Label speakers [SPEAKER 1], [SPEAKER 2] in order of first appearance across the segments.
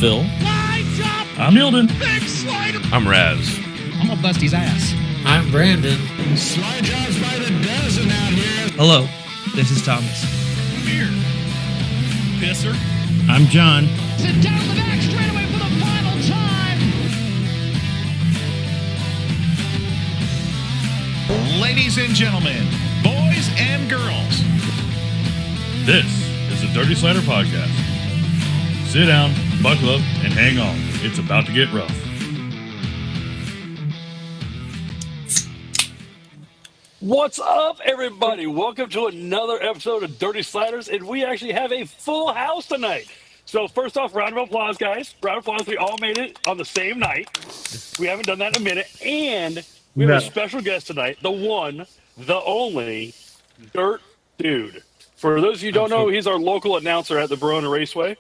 [SPEAKER 1] Phil.
[SPEAKER 2] I'm Hilden.
[SPEAKER 3] I'm Raz.
[SPEAKER 4] I'm gonna bust his ass.
[SPEAKER 5] I'm Brandon.
[SPEAKER 6] Slide jobs by the dozen out here.
[SPEAKER 7] Hello, this is Thomas.
[SPEAKER 2] Here. Pisser.
[SPEAKER 1] I'm John.
[SPEAKER 8] Sit down the back straight away for the final time.
[SPEAKER 6] Ladies and gentlemen, boys and girls,
[SPEAKER 2] This is the Dirty Slider Podcast. Sit down, buckle up, and hang on. It's about to get rough.
[SPEAKER 9] What's up, everybody? Welcome to another episode of Dirty Sliders, and we actually have a full house tonight. So first off, round of applause, guys. Round of applause. We all made it on the same night. We haven't done that in a minute. And we have a special guest tonight, the one, the only, Dirt Dude. For those of you who don't know, he's our local announcer at the Barona Raceway.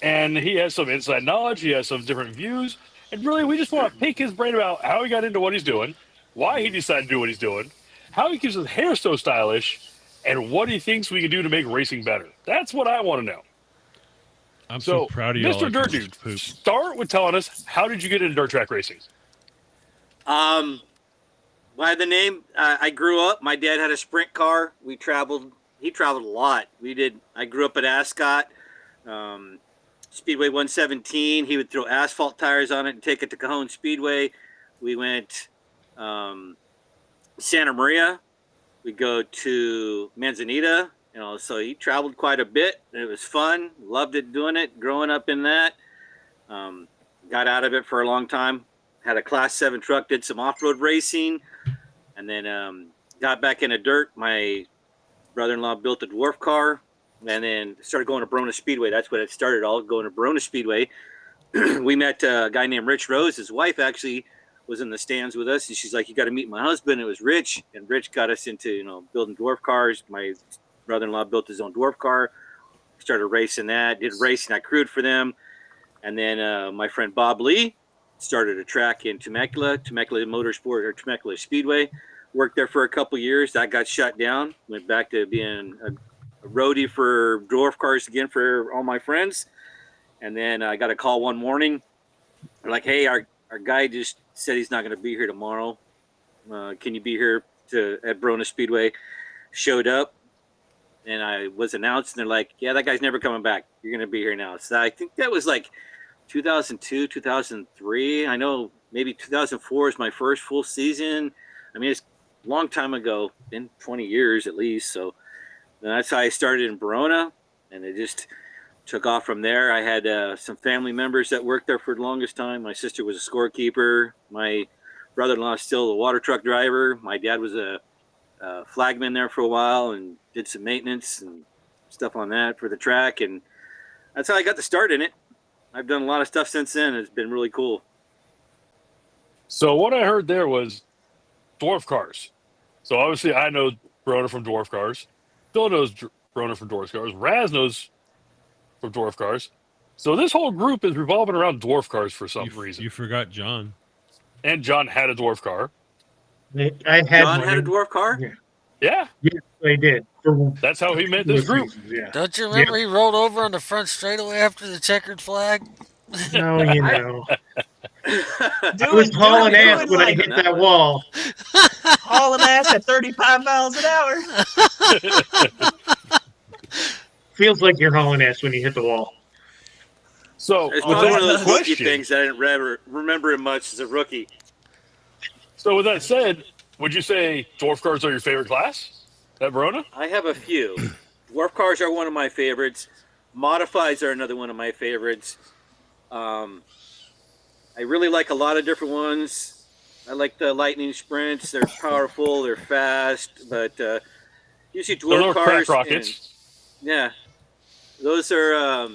[SPEAKER 9] And he has some inside knowledge. He has some different views. And really, we just want to pick his brain about how he got into what he's doing, why he decided to do what he's doing, how he keeps his hair so stylish, and what he thinks we can do to make racing better. That's what I want to know.
[SPEAKER 3] I'm so proud of you,
[SPEAKER 9] Mr. Dirt Dude, start with telling us, how did you get into dirt track racing?
[SPEAKER 10] By the name, I grew up. My dad had a sprint car. He traveled a lot. I grew up at Ascot, Speedway 117. He would throw asphalt tires on it and take it to Cajon Speedway. We went Santa Maria. We go to Manzanita. So he traveled quite a bit. It was fun. Loved it doing it. Growing up in that, got out of it for a long time. Had a Class 7 truck. Did some off-road racing, and then got back into dirt. My brother-in-law built a dwarf car, and then started going to Barona Speedway. That's what it started all, going to Barona Speedway. We met a guy named Rich Rose. His wife actually was in the stands with us, and she's like, "You got to meet my husband." It was Rich, and Rich got us into building dwarf cars. My brother-in-law built his own dwarf car, started racing that, did racing. I crewed for them, and then my friend Bob Lee started a track in Temecula Motorsport, or Temecula Speedway. Worked there for a couple years. That got shut down. Went back to being a roadie for dwarf cars again for all my friends. And then I got a call one morning. They're like, "Hey, our guy just said he's not going to be here tomorrow. Can you be here at Barona Speedway?" Showed up, and I was announced, and they're like, "Yeah, that guy's never coming back. You're going to be here now." So I think that was like 2002, 2003. I know maybe 2004 is my first full season. I mean, it's a long time ago, been 20 years at least. So that's how I started in Barona, and it just took off from there. I had some family members that worked there for the longest time. My sister was a scorekeeper. My brother-in-law is still a water truck driver. My dad was a flagman there for a while and did some maintenance and stuff on that for the track. And that's how I got the start in it. I've done a lot of stuff since then. It's been really cool.
[SPEAKER 9] So what I heard there was dwarf cars. So obviously I know Barona from dwarf cars. Phil knows Barona from dwarf cars. Raz knows from dwarf cars. So this whole group is revolving around dwarf cars for some reason.
[SPEAKER 3] You forgot John.
[SPEAKER 9] And John had a dwarf car.
[SPEAKER 10] John had a dwarf car?
[SPEAKER 9] Yeah.
[SPEAKER 11] Yes, I did.
[SPEAKER 9] That's how he met this group.
[SPEAKER 5] Yeah. Don't you remember he rolled over on the front straightaway after the checkered flag?
[SPEAKER 11] No, you know. I was hauling ass when I hit that wall.
[SPEAKER 7] Hauling ass at 35 miles an hour.
[SPEAKER 11] Feels like you're hauling ass when you hit the wall.
[SPEAKER 9] So,
[SPEAKER 10] it's one of those rookie things I didn't remember it much as a rookie.
[SPEAKER 9] So, with that said, would you say dwarf cars are your favorite class at Barona?
[SPEAKER 10] I have a few. Dwarf cars are one of my favorites. Modifieds are another one of my favorites. I really like a lot of different ones. I like the Lightning Sprints. They're powerful. They're fast. But usually dwarf cars.
[SPEAKER 9] Rockets.
[SPEAKER 10] Yeah, those are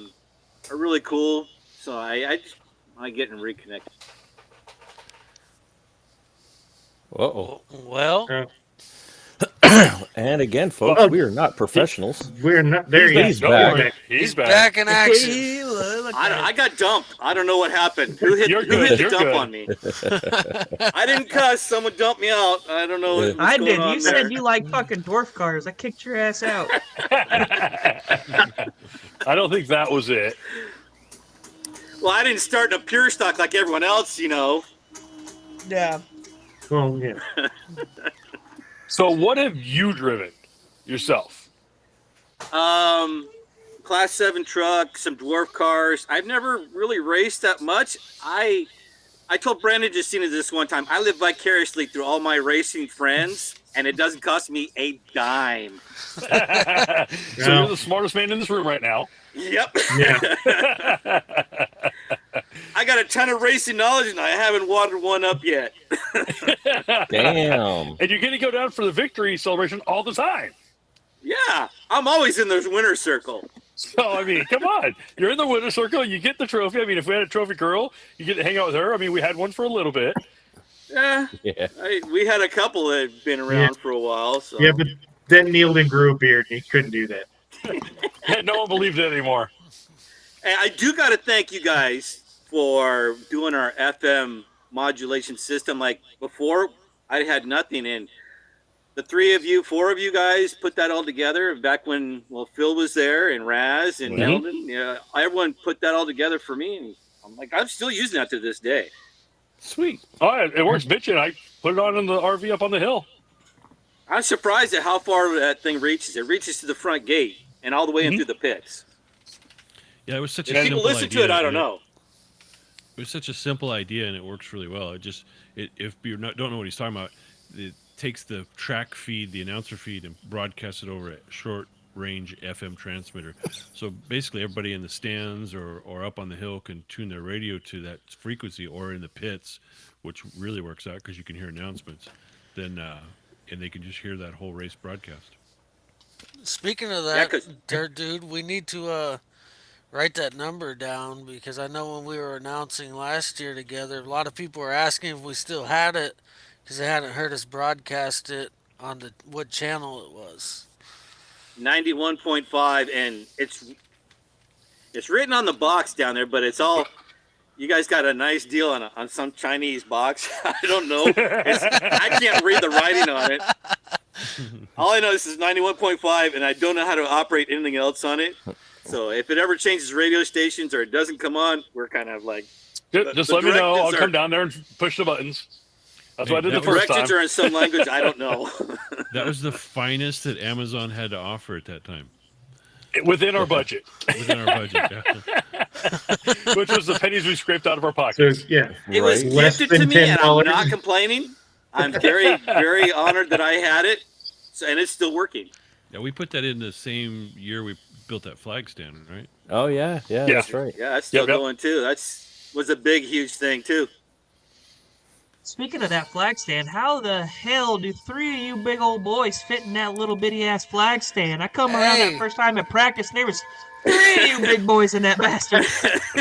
[SPEAKER 10] really cool. So I get and reconnect.
[SPEAKER 5] Well.
[SPEAKER 1] And again, folks, we are not professionals.
[SPEAKER 11] We're not there.
[SPEAKER 1] He's back.
[SPEAKER 9] He's back
[SPEAKER 5] in action.
[SPEAKER 10] I got dumped. I don't know what happened. Who hit the dump on me? I didn't cuss. Someone dumped me out. I don't know.
[SPEAKER 7] I did. You said you like fucking dwarf cars. I kicked your ass out.
[SPEAKER 9] I don't think that was it.
[SPEAKER 10] Well, I didn't start in a pure stock like everyone else, you know.
[SPEAKER 7] Yeah.
[SPEAKER 11] Well, yeah.
[SPEAKER 9] So what have you driven yourself?
[SPEAKER 10] Class 7 truck, some dwarf cars. I've never really raced that much. I told Brandon Justina this one time. I live vicariously through all my racing friends, and it doesn't cost me a dime.
[SPEAKER 9] So you're the smartest man in this room right now.
[SPEAKER 10] Yep.
[SPEAKER 11] Yeah.
[SPEAKER 10] I got a ton of racing knowledge, and I haven't watered one up yet.
[SPEAKER 1] Damn.
[SPEAKER 9] And you're going to go down for the victory celebration all the time.
[SPEAKER 10] Yeah, I'm always in the winner's circle.
[SPEAKER 9] So, I mean, come on. You're in the winner's circle. You get the trophy. I mean, if we had a trophy girl, you get to hang out with her. I mean, we had one for a little bit.
[SPEAKER 10] Yeah. We had a couple that had been around for a while. So.
[SPEAKER 11] Yeah, but then Neilden grew a beard and he couldn't do that.
[SPEAKER 9] No one believed it anymore.
[SPEAKER 10] And I do got to thank you guys for doing our FM modulation system. Like before, I had nothing, and the 4 of you guys put that all together back when Phil was there and Raz and Eldon. Yeah, everyone put that all together for me, and I'm still using that to this day.
[SPEAKER 1] Sweet.
[SPEAKER 9] Oh, it works bitching. I put it on in the RV up on the hill.
[SPEAKER 10] I'm surprised at how far that thing reaches. It reaches to the front gate and all the way in through the pits.
[SPEAKER 3] Yeah, it was such a
[SPEAKER 10] If
[SPEAKER 3] simple
[SPEAKER 10] people listen
[SPEAKER 3] idea,
[SPEAKER 10] to it, I don't know.
[SPEAKER 3] It was such a simple idea, and it works really well. If you don't know what he's talking about, it takes the track feed, the announcer feed, and broadcasts it over a short-range FM transmitter. So basically, everybody in the stands or up on the hill can tune their radio to that frequency, or in the pits, which really works out because you can hear announcements. Then and they can just hear that whole race broadcast.
[SPEAKER 5] Speaking of that, Dirt Dude, we need to write that number down, because I know when we were announcing last year together, a lot of people were asking if we still had it because they hadn't heard us broadcast it on what channel it was.
[SPEAKER 10] 91.5, and it's written on the box down there, but it's all. You guys got a nice deal on some Chinese box. I don't know. I can't read the writing on it. All I know is this is 91.5, and I don't know how to operate anything else on it. So if it ever changes radio stations or it doesn't come on, we're kind of like...
[SPEAKER 9] Just let me know. I'll come down there and push the buttons. That's what I did the first time.
[SPEAKER 10] Directions are in some language I don't know.
[SPEAKER 3] That was the finest that Amazon had to offer at that time.
[SPEAKER 9] Within our budget.
[SPEAKER 3] Within our budget, yeah.
[SPEAKER 9] Which was the pennies we scraped out of our pockets.
[SPEAKER 11] So, yeah.
[SPEAKER 10] It was gifted to me, and I'm not complaining. I'm very, very honored that I had it, and it's still working.
[SPEAKER 3] Yeah, we put that in the same year we built that flag stand, right?
[SPEAKER 1] Oh, yeah, that's right.
[SPEAKER 10] Yeah, that's still going, too. Was a big, huge thing, too.
[SPEAKER 7] Speaking of that flag stand, how the hell do 3 of you big old boys fit in that little bitty-ass flag stand? I come around that first time at practice, and there was 3 of you big boys in that bastard.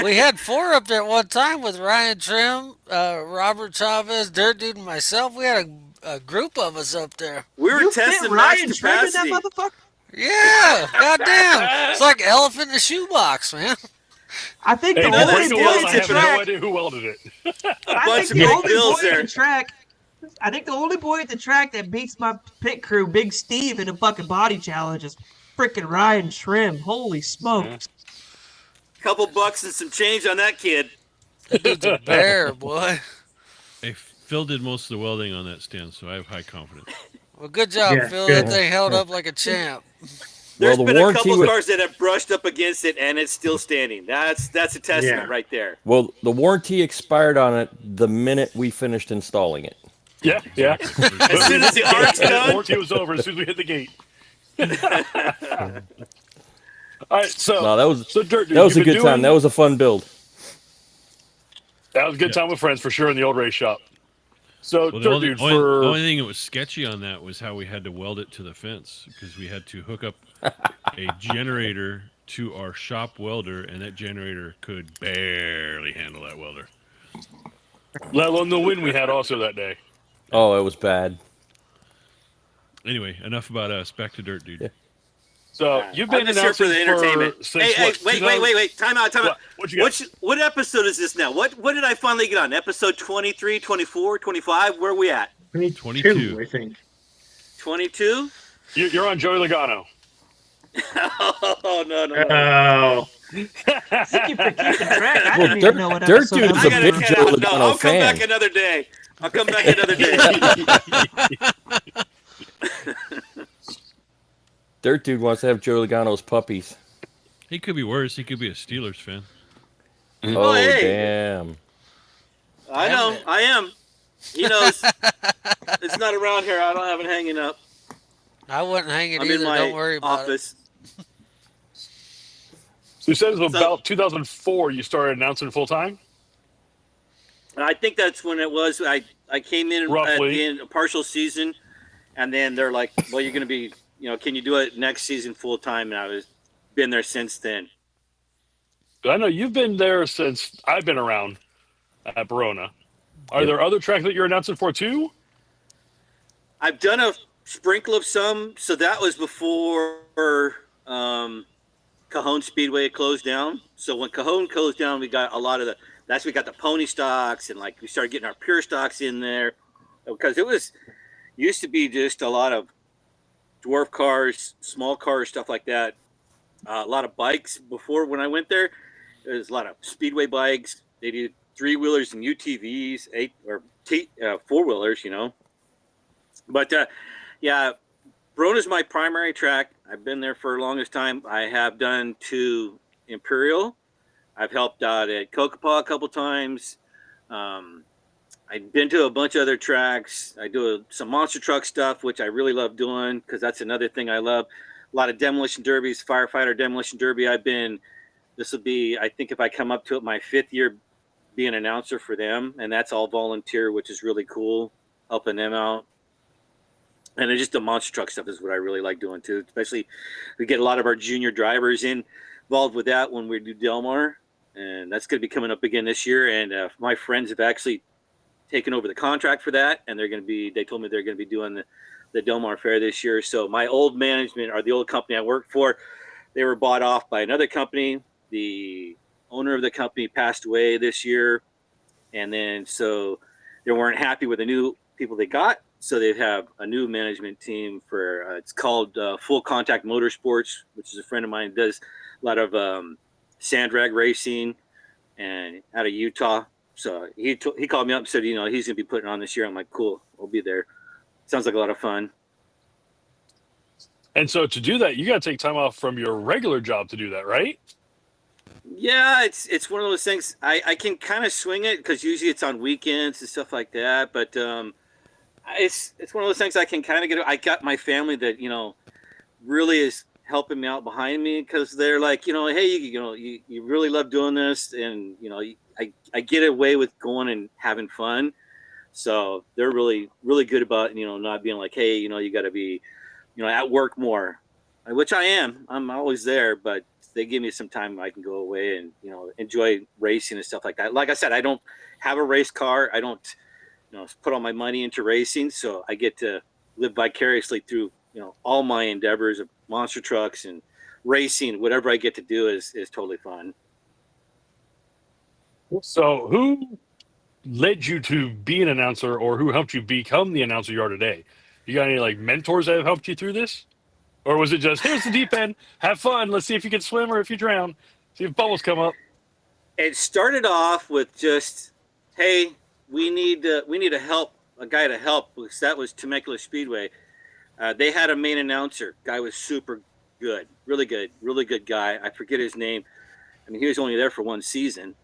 [SPEAKER 5] We had 4 up there at one time with Ryan Trim, Robert Chavez, Dirt Dude, and myself. We had a group of us up there.
[SPEAKER 10] We were testing
[SPEAKER 7] Ryan
[SPEAKER 10] max
[SPEAKER 7] Trim in
[SPEAKER 10] capacity.
[SPEAKER 7] that motherfucker?
[SPEAKER 5] Yeah, goddamn. It's like elephant in a shoebox, man.
[SPEAKER 7] I think the
[SPEAKER 9] Hey,
[SPEAKER 7] only
[SPEAKER 9] the
[SPEAKER 7] boy
[SPEAKER 9] weld,
[SPEAKER 7] at
[SPEAKER 9] I
[SPEAKER 7] the
[SPEAKER 9] have no
[SPEAKER 7] track...
[SPEAKER 9] idea who welded it.
[SPEAKER 7] I think the only boy at the track... I think the only boy at the track that beats my pit crew, Big Steve, in a fucking body challenge is freaking Ryan Trim. Holy smokes.
[SPEAKER 10] Couple bucks and some change on that kid.
[SPEAKER 5] That dude's a bear, boy.
[SPEAKER 3] Hey, Phil did most of the welding on that stand, so I have high confidence.
[SPEAKER 5] Well, good job, Phil. That thing held up like a champ.
[SPEAKER 10] There's been a couple cars that have brushed up against it, and it's still standing. That's a testament right there.
[SPEAKER 1] Well, the warranty expired on it the minute we finished installing it.
[SPEAKER 9] Yeah.
[SPEAKER 10] As soon as the arc's done,
[SPEAKER 9] warranty was over. As soon as we hit the gate. All right, so
[SPEAKER 1] No, that was
[SPEAKER 9] Dirt Dude,
[SPEAKER 1] that was a good time. That was a fun build.
[SPEAKER 9] That was a good time with friends for sure in the old race shop. So
[SPEAKER 3] Well,
[SPEAKER 9] Dirt
[SPEAKER 3] the
[SPEAKER 9] Dude,
[SPEAKER 3] only thing that was sketchy on that was how we had to weld it to the fence, because we had to hook up a generator to our shop welder, and that generator could barely handle that welder.
[SPEAKER 9] Let alone the wind we had also that day.
[SPEAKER 1] Oh, it was bad.
[SPEAKER 3] Anyway, enough about us. Back to Dirt Dude.
[SPEAKER 1] Yeah.
[SPEAKER 9] So you've been
[SPEAKER 10] I'm just here for
[SPEAKER 9] announcing
[SPEAKER 10] the entertainment.
[SPEAKER 9] Hey,
[SPEAKER 10] Wait! Time out.
[SPEAKER 9] What you got?
[SPEAKER 10] What episode is this now? What did I finally get on? Episode 23, 24, 25? Where are we at?
[SPEAKER 3] 22,
[SPEAKER 11] I think.
[SPEAKER 10] 22?
[SPEAKER 9] You're on Joey Logano.
[SPEAKER 10] Oh, no.
[SPEAKER 11] Oh.
[SPEAKER 7] Thank you for keeping track. I
[SPEAKER 1] Well,
[SPEAKER 7] didn't even know what
[SPEAKER 1] Dirt
[SPEAKER 7] episode
[SPEAKER 1] Dude's
[SPEAKER 7] I
[SPEAKER 1] a
[SPEAKER 10] I gotta
[SPEAKER 1] big
[SPEAKER 10] get
[SPEAKER 1] Joe
[SPEAKER 10] out. No,
[SPEAKER 1] Logano
[SPEAKER 10] I'll come
[SPEAKER 1] fan.
[SPEAKER 10] back another day. I'll come back another day.
[SPEAKER 1] Dirt Dude wants to have Joe Logano's puppies.
[SPEAKER 3] He could be worse. He could be a Steelers fan.
[SPEAKER 1] Oh,
[SPEAKER 10] hey.
[SPEAKER 1] damn.
[SPEAKER 10] I know. I am. He knows. It's not around here. I don't have it hanging up.
[SPEAKER 5] I wouldn't hang it
[SPEAKER 10] I'm
[SPEAKER 5] either.
[SPEAKER 10] in my
[SPEAKER 5] Don't worry about
[SPEAKER 10] office.
[SPEAKER 9] So you said it was about 2004 you started announcing full time?
[SPEAKER 10] I think that's when it was. I came in at the end, a partial season, and then they're like, well, you're going to be, can you do it next season full time? And I was been there since then.
[SPEAKER 9] I know you've been there since I've been around at Barona. Are there other tracks that you're announcing for too?
[SPEAKER 10] I've done a sprinkle of some. So that was before Cajon Speedway closed down. So when Cajon closed down, we got a lot of we got the pony stocks, and like we started getting our pure stocks in there, because it used to be just a lot of dwarf cars, small cars, stuff like that. A lot of bikes before when I went there. There's a lot of speedway bikes. They do 3-wheelers and UTVs, 4-wheelers, But yeah, Barona's my primary track. I've been there for the longest time. I have done 2 Imperial. I've helped out at Kokopah a couple times. I've been to a bunch of other tracks. I do some monster truck stuff, which I really love doing, because that's another thing I love. A lot of demolition derbies, firefighter demolition derby. This will be, I think if I come up to it, my 5th year being an announcer for them. And that's all volunteer, which is really cool, helping them out. And just the monster truck stuff is what I really like doing too. Especially we get a lot of our junior drivers involved with that when we do Del Mar. And that's going to be coming up again this year. And my friends have actually taken over the contract for that. And they told me they're going to be doing the Del Mar Fair this year. So my old management, or the old company I worked for, they were bought off by another company. The owner of the company passed away this year. And then so they weren't happy with the new people they got. So they have a new management team for, it's called Full Contact Motorsports, which is a friend of mine who does a lot of sand drag racing and out of Utah. So he called me up and said, he's going to be putting on this year. I'm like, cool, I'll be there. Sounds like a lot of fun.
[SPEAKER 9] And so to do that, you got to take time off from your regular job to do that, right?
[SPEAKER 10] Yeah, it's one of those things. I can kind of swing it, because usually it's on weekends and stuff like that. But it's one of those things I can kind of get. I got my family that really is helping me out behind me, because they're like, hey, you really love doing this, and I get away with going and having fun. So they're really, really good about not being like, hey, you got to be at work more, which I am. I'm always there, but they give me some time I can go away and enjoy racing and stuff like that. Like I said, I don't have a race car. I don't put all my money into racing, so I get to live vicariously through all my endeavors of monster trucks and racing. Whatever I get to do is totally fun.
[SPEAKER 9] So who led you to be an announcer, or who helped you become the announcer you are today? You got any mentors that have helped you through this? Or was it just, here's the deep end, have fun, let's see if you can swim or if you drown, see if bubbles come up?
[SPEAKER 10] It started off with just, hey, we need a guy to help, because that was Temecula Speedway. They had a main announcer. Guy was super good, really good guy. I forget his name. I mean, he was only there for 1 season.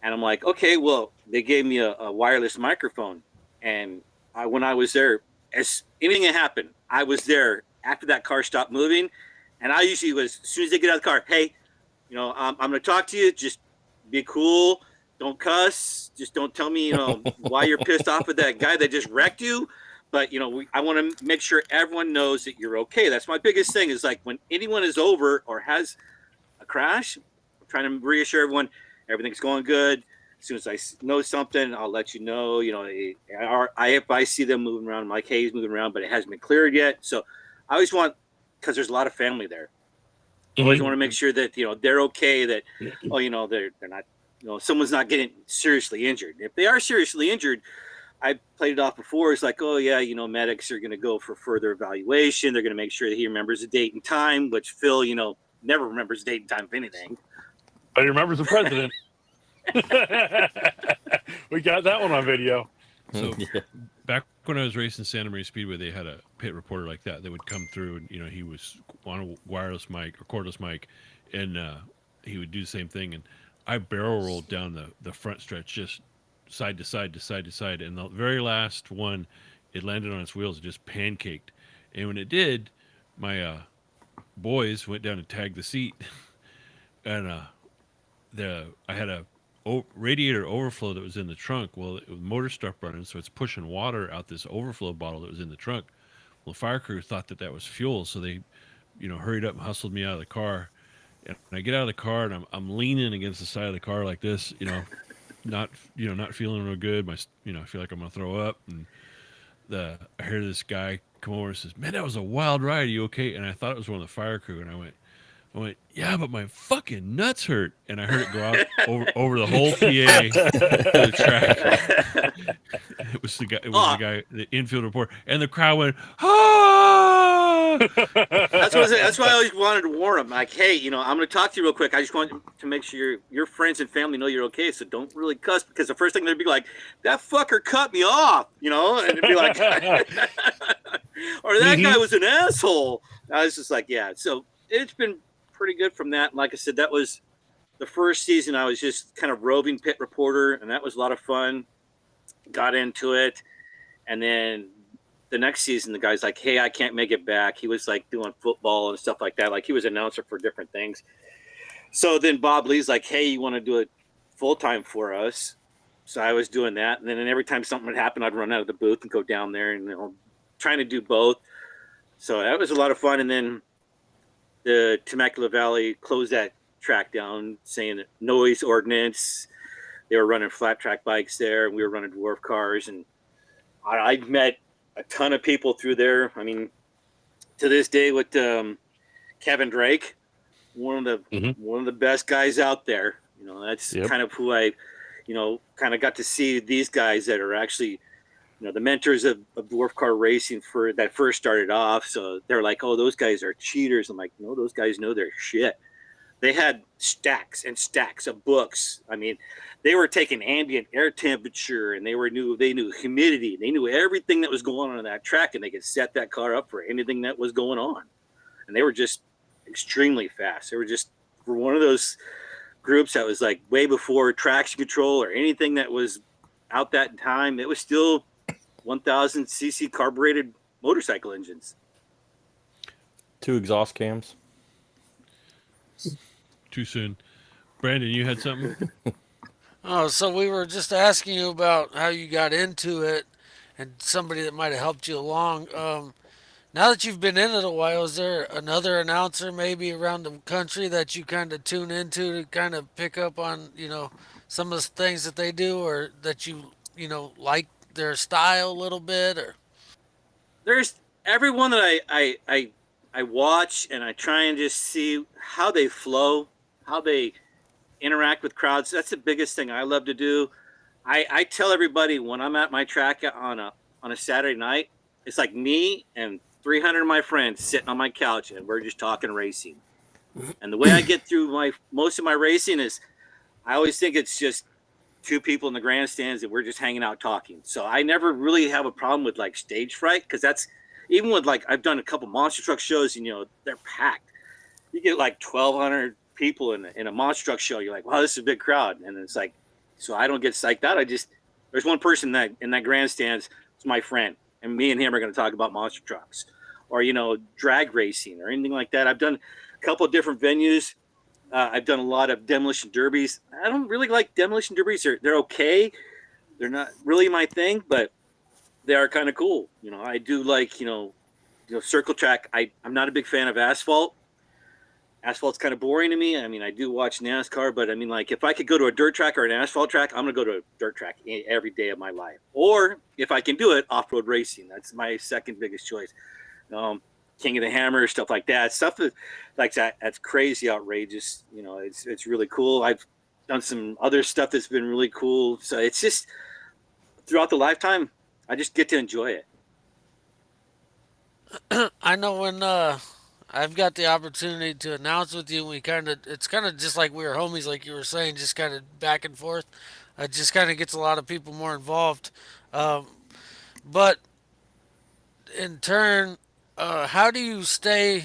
[SPEAKER 10] And I'm like, okay, well, they gave me a wireless microphone. And when I was there, as anything had happened, I was there after that car stopped moving. And I usually was, as soon as they get out of the car, hey, I'm going to talk to you. Just be cool. Don't cuss. Just don't tell me, why you're pissed off at that guy that just wrecked you. But, I want to make sure everyone knows that you're okay. That's my biggest thing, is like when anyone is over or has a crash, I'm trying to reassure everyone everything's going good. As soon as I know something, I'll let you know. If I see them moving around, I'm like, hey, he's moving around, but it hasn't been cleared yet. So I always want, because there's a lot of family there. I always want to make sure that, they're okay, that, they're not, someone's not getting seriously injured. If they are seriously injured, I played it off before. It's like, oh yeah, medics are going to go for further evaluation. They're going to make sure that he remembers the date and time, which Phil, never remembers date and time of anything.
[SPEAKER 9] But he remembers the president. We got that one on video.
[SPEAKER 3] So back when I was racing Santa Maria Speedway, they had a pit reporter like that. They would come through, and he was on a wireless mic or cordless mic, and he would do the same thing. And I barrel rolled down the front stretch, just side to side to side to side. And the very last one, it landed on its wheels, it just pancaked. And when it did, my boys went down and tagged the seat, and I had a radiator overflow that was in the trunk. Well, the motor stopped running, so it's pushing water out this overflow bottle that was in the trunk. Well, the fire crew thought that was fuel, so they, hurried up and hustled me out of the car. And I get out of the car, and I'm leaning against the side of the car like this, not feeling real good. I feel like I'm gonna throw up. And I hear this guy come over and says, "Man, that was a wild ride. Are you okay?" And I thought it was one of the fire crew, and I went, "Yeah, but my fucking nuts hurt." And I heard it go out over the whole PA to the track. It was the guy, the infield reporter, and the crowd went, "Ah!"
[SPEAKER 10] That's why I always wanted to warn him. Like, hey, I'm going to talk to you real quick. I just want to make sure your friends and family know you're okay. So don't really cuss, because the first thing they'd be like, "That fucker cut me off," and it'd be like, or that guy was an asshole. I was just like, yeah. So it's been pretty good from that. Like I said, that was the first season I was just kind of roving pit reporter, and that was a lot of fun. Got into it, and then the next season the guy's like, "Hey, I can't make it back." He was like doing football and stuff like that. Like, he was an announcer for different things. So then Bob Lee's like, "Hey, you want to do it full time for us?" So I was doing that, and then every time something would happen, I'd run out of the booth and go down there and trying to do both. So that was a lot of fun. And then the Temecula Valley closed that track down, saying that noise ordinance. They were running flat track bikes there, and we were running dwarf cars. And I met a ton of people through there. I mean, to this day, with Kevin Drake, one of the best guys out there. That's kind of who I, kind of got to see these guys that are actually, the mentors of dwarf car racing that first started off. So they're like, "Oh, those guys are cheaters." I'm like, "No, those guys know their shit." They had stacks and stacks of books. I mean, they were taking ambient air temperature, and they knew humidity. They knew everything that was going on that track, and they could set that car up for anything that was going on. And they were just extremely fast. They were one of those groups that was like way before traction control or anything that was out that time. It was still 1,000 cc carbureted motorcycle engines.
[SPEAKER 1] 2 exhaust cams.
[SPEAKER 3] Too soon. Brandon, you had something?
[SPEAKER 5] Oh, so we were just asking you about how you got into it and somebody that might have helped you along. Now that you've been in it a while, is there another announcer maybe around the country that you kind of tune into to kind of pick up on, some of the things that they do, or that you like their style a little bit? Or
[SPEAKER 10] There's everyone that I watch, and I try and just see how they flow, how they interact with crowds. That's the biggest thing I love to do. I tell everybody when I'm at my track on a Saturday night, it's like me and 300 of my friends sitting on my couch, and we're just talking racing. And the way I get through most of my racing is, I always think it's just 2 people in the grandstands and we're just hanging out talking. So I never really have a problem with like stage fright, because that's, even with like, I've done a couple monster truck shows, and they're packed. You get like 1,200 people in a monster truck show. You're like, wow, this is a big crowd. And it's like, so I don't get psyched out. There's one person that in that grandstands, it's my friend, and me and him are going to talk about monster trucks, or drag racing or anything like that. I've done a couple of different venues. I've done a lot of demolition derbies. I don't really like demolition derbies. They're okay. They're not really my thing, but they are kind of cool. I do like, circle track. I'm not a big fan of asphalt. Asphalt's kind of boring to me. I mean, I do watch NASCAR, but I mean, like, if I could go to a dirt track or an asphalt track, I'm going to go to a dirt track every day of my life. Or if I can do it, off-road racing. That's my second biggest choice. King of the Hammer, stuff like that. Stuff like that, that's crazy outrageous. It's really cool. I've done some other stuff that's been really cool. So it's just, throughout the lifetime, I just get to enjoy it.
[SPEAKER 5] I know when I've got the opportunity to announce with you. It's kind of just like we were homies, like you were saying, just kind of back and forth. It just kind of gets a lot of people more involved. Um, but in turn, how do you stay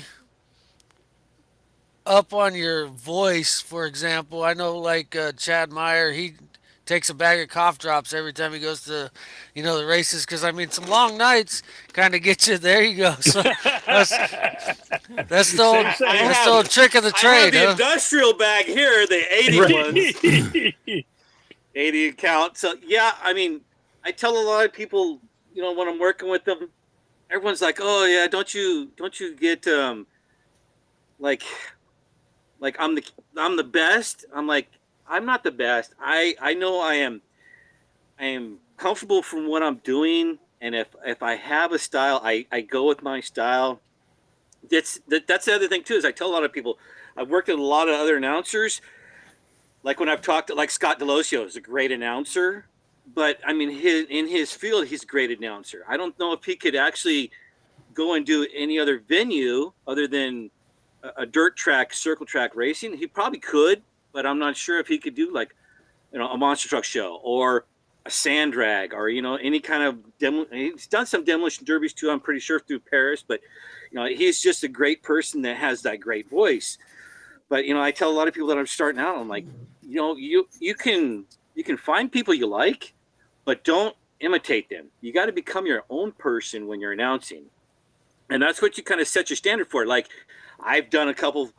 [SPEAKER 5] up on your voice? For example, I know like Chad Meyer, he takes a bag of cough drops every time he goes to, the races. Because I mean, some long nights kind of get you. There you go. So that's that's the old, that's the old trick of the
[SPEAKER 10] I have
[SPEAKER 5] trade,
[SPEAKER 10] the
[SPEAKER 5] huh?
[SPEAKER 10] industrial bag here, the 80 ones, 80 account. So yeah, I mean, I tell a lot of people, when I'm working with them, everyone's like, "Oh yeah, don't you get like I'm the best?" I'm like, I'm not the best. I know I am comfortable from what I'm doing, and if I have a style, I go with my style. That's the other thing too. Is I tell a lot of people, I've worked with a lot of other announcers. Like when I've talked to, like, Scott Delosio is a great announcer, but I mean, in his field, he's a great announcer. I don't know if he could actually go and do any other venue other than a dirt track, circle track racing. He probably could, but I'm not sure if he could do like, a monster truck show or a sand drag or, any kind of he's done some demolition derbies too, I'm pretty sure, through Paris, but he's just a great person that has that great voice. But I tell a lot of people that I'm starting out, I'm like, you can find people you like, but don't imitate them. You got to become your own person when you're announcing. And that's what you kind of set your standard for. Like, I've done a couple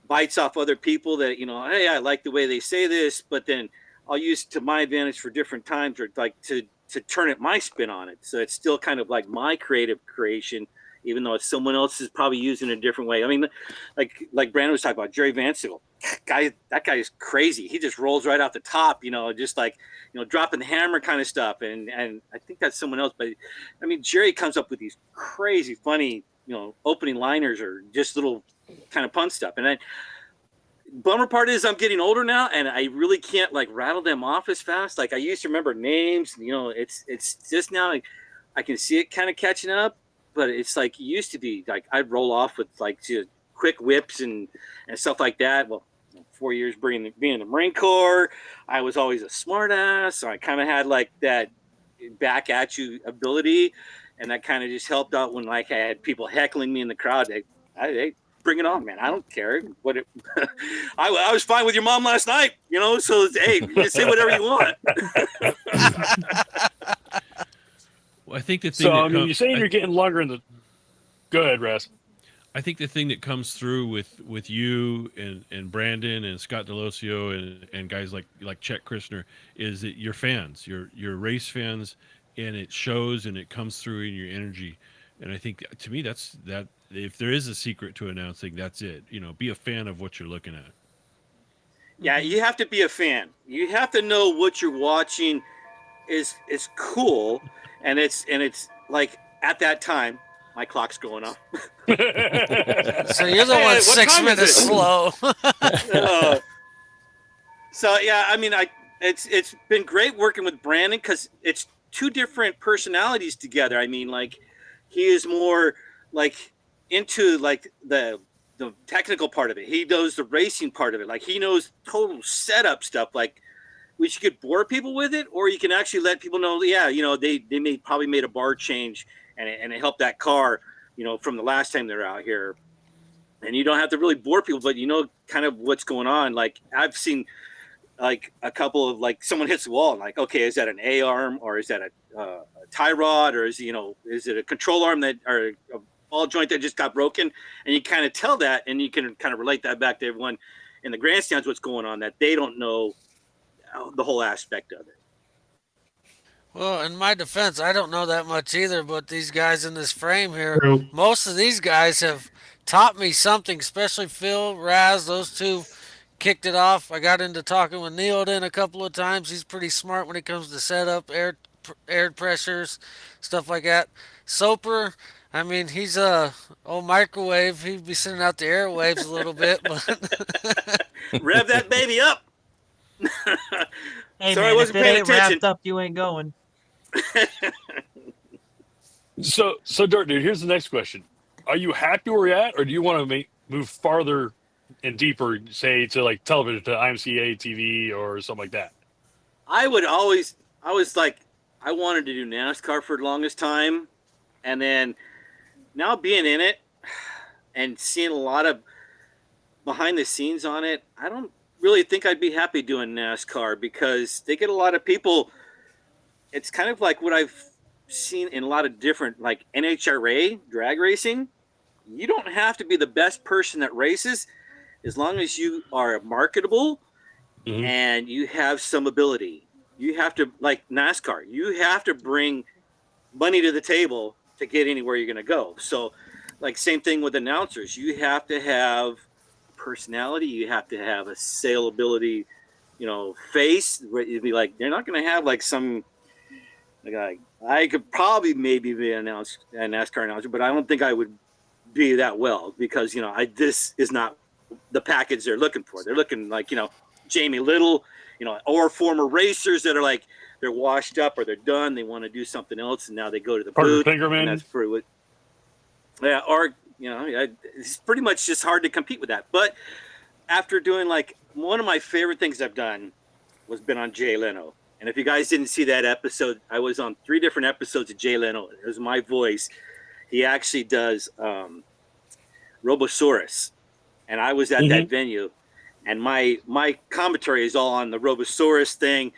[SPEAKER 10] bites off other people that, hey, I like the way they say this, but then I'll use it to my advantage for different times, or like to turn it my spin on it. So it's still kind of like my creative creation, even though it's someone else is probably using it a different way. I mean, like Brandon was talking about, Jerry Vansickle. That guy is crazy. He just rolls right out the top, just like, dropping the hammer kind of stuff. And I think that's someone else. But I mean, Jerry comes up with these crazy, funny, opening liners or just little kind of pun stuff. And then bummer part is I'm getting older now, and I really can't like rattle them off as fast. Like I used to remember names. It's just now I can see it kind of catching up. But it's like it used to be. Like I'd roll off with like just quick whips and stuff like that. Well, 4 years being in the Marine Corps, I was always a smart ass, so I kind of had like that back at you ability, and that kind of just helped out when like I had people heckling me in the crowd. They bring it on, man. I don't care what it. I was fine with your mom last night, So hey, you say whatever you want.
[SPEAKER 3] Well, I think the thing.
[SPEAKER 9] So I mean, you're saying you're getting longer in the. Go ahead, Raz.
[SPEAKER 3] I think the thing that comes through with you and Brandon and Scott Delosio and guys like Chet Christner is that you're fans, you're race fans, and it shows and it comes through in your energy. And I think to me that if there is a secret to announcing, that's it. Be a fan of what you're looking at.
[SPEAKER 10] Yeah, you have to be a fan. You have to know what you're watching is cool, and it's like at that time. My clock's going off.
[SPEAKER 5] So you're the one 6 minutes slow.
[SPEAKER 10] So yeah, I mean, it's been great working with Brandon because it's two different personalities together. I mean, like he is more like into like the technical part of it. He knows the racing part of it. Like he knows total setup stuff. Like we could bore people with it, or you can actually let people know. Yeah, they probably made a bar change. And it helped that car, from the last time they're out here. And you don't have to really bore people, but kind of what's going on. Like I've seen like a couple of like someone hits the wall and like, okay, is that an A arm or is that a tie rod or is it a control arm or a ball joint that just got broken? And you kind of tell that, and you can kind of relate that back to everyone in the grandstands, what's going on, that they don't know the whole aspect of it.
[SPEAKER 5] Well, in my defense, I don't know that much either, but these guys in this frame here,
[SPEAKER 11] True.
[SPEAKER 5] most of these guys have taught me something, especially Phil, Raz, those two kicked it off. I got into talking with Neodin a couple of times. He's pretty smart when it comes to setup, air pressures, stuff like that. Soper, I mean, he's a old microwave. He'd be sending out the airwaves a little bit, but
[SPEAKER 10] Rev that baby up.
[SPEAKER 7] Hey,
[SPEAKER 10] Sorry,
[SPEAKER 7] man,
[SPEAKER 10] I wasn't
[SPEAKER 7] if it
[SPEAKER 10] paying
[SPEAKER 7] ain't
[SPEAKER 10] attention.
[SPEAKER 7] wrapped up, you ain't going.
[SPEAKER 9] So Dirt Dude, here's the next question. are you happy where you're at, or do you want to move farther and deeper, say to like television, to IMCA TV or something like that?
[SPEAKER 10] I was like, I wanted to do NASCAR for the longest time. And then now being in it and seeing a lot of behind the scenes on it, I don't really think I'd be happy doing NASCAR because they get a lot of people. It's kind of like what I've seen in a lot of different, like NHRA drag racing. You don't have to be the best person that races as long as you are marketable and you have some ability. You have to, like NASCAR, you have to bring money to the table to get anywhere you're going to go. So like same thing with announcers. You have to have personality. You have to have a saleability, face where you'd be like, they're not going to have like some, like I could probably maybe be a NASCAR announcer, but I don't think I would be that well because, this is not the package they're looking for. They're looking like, Jamie Little, or former racers that are like, they're washed up or they're done. They want to do something else. And now they go to the booth. And that's pretty what, yeah. Or, it's pretty much just hard to compete with that. But after doing like one of my favorite things I've done was been on Jay Leno. And if you guys didn't see that episode, I was on 3 different episodes of Jay Leno. It was my voice. He actually does Robosaurus. And I was at that venue. And my commentary is all on the Robosaurus thing.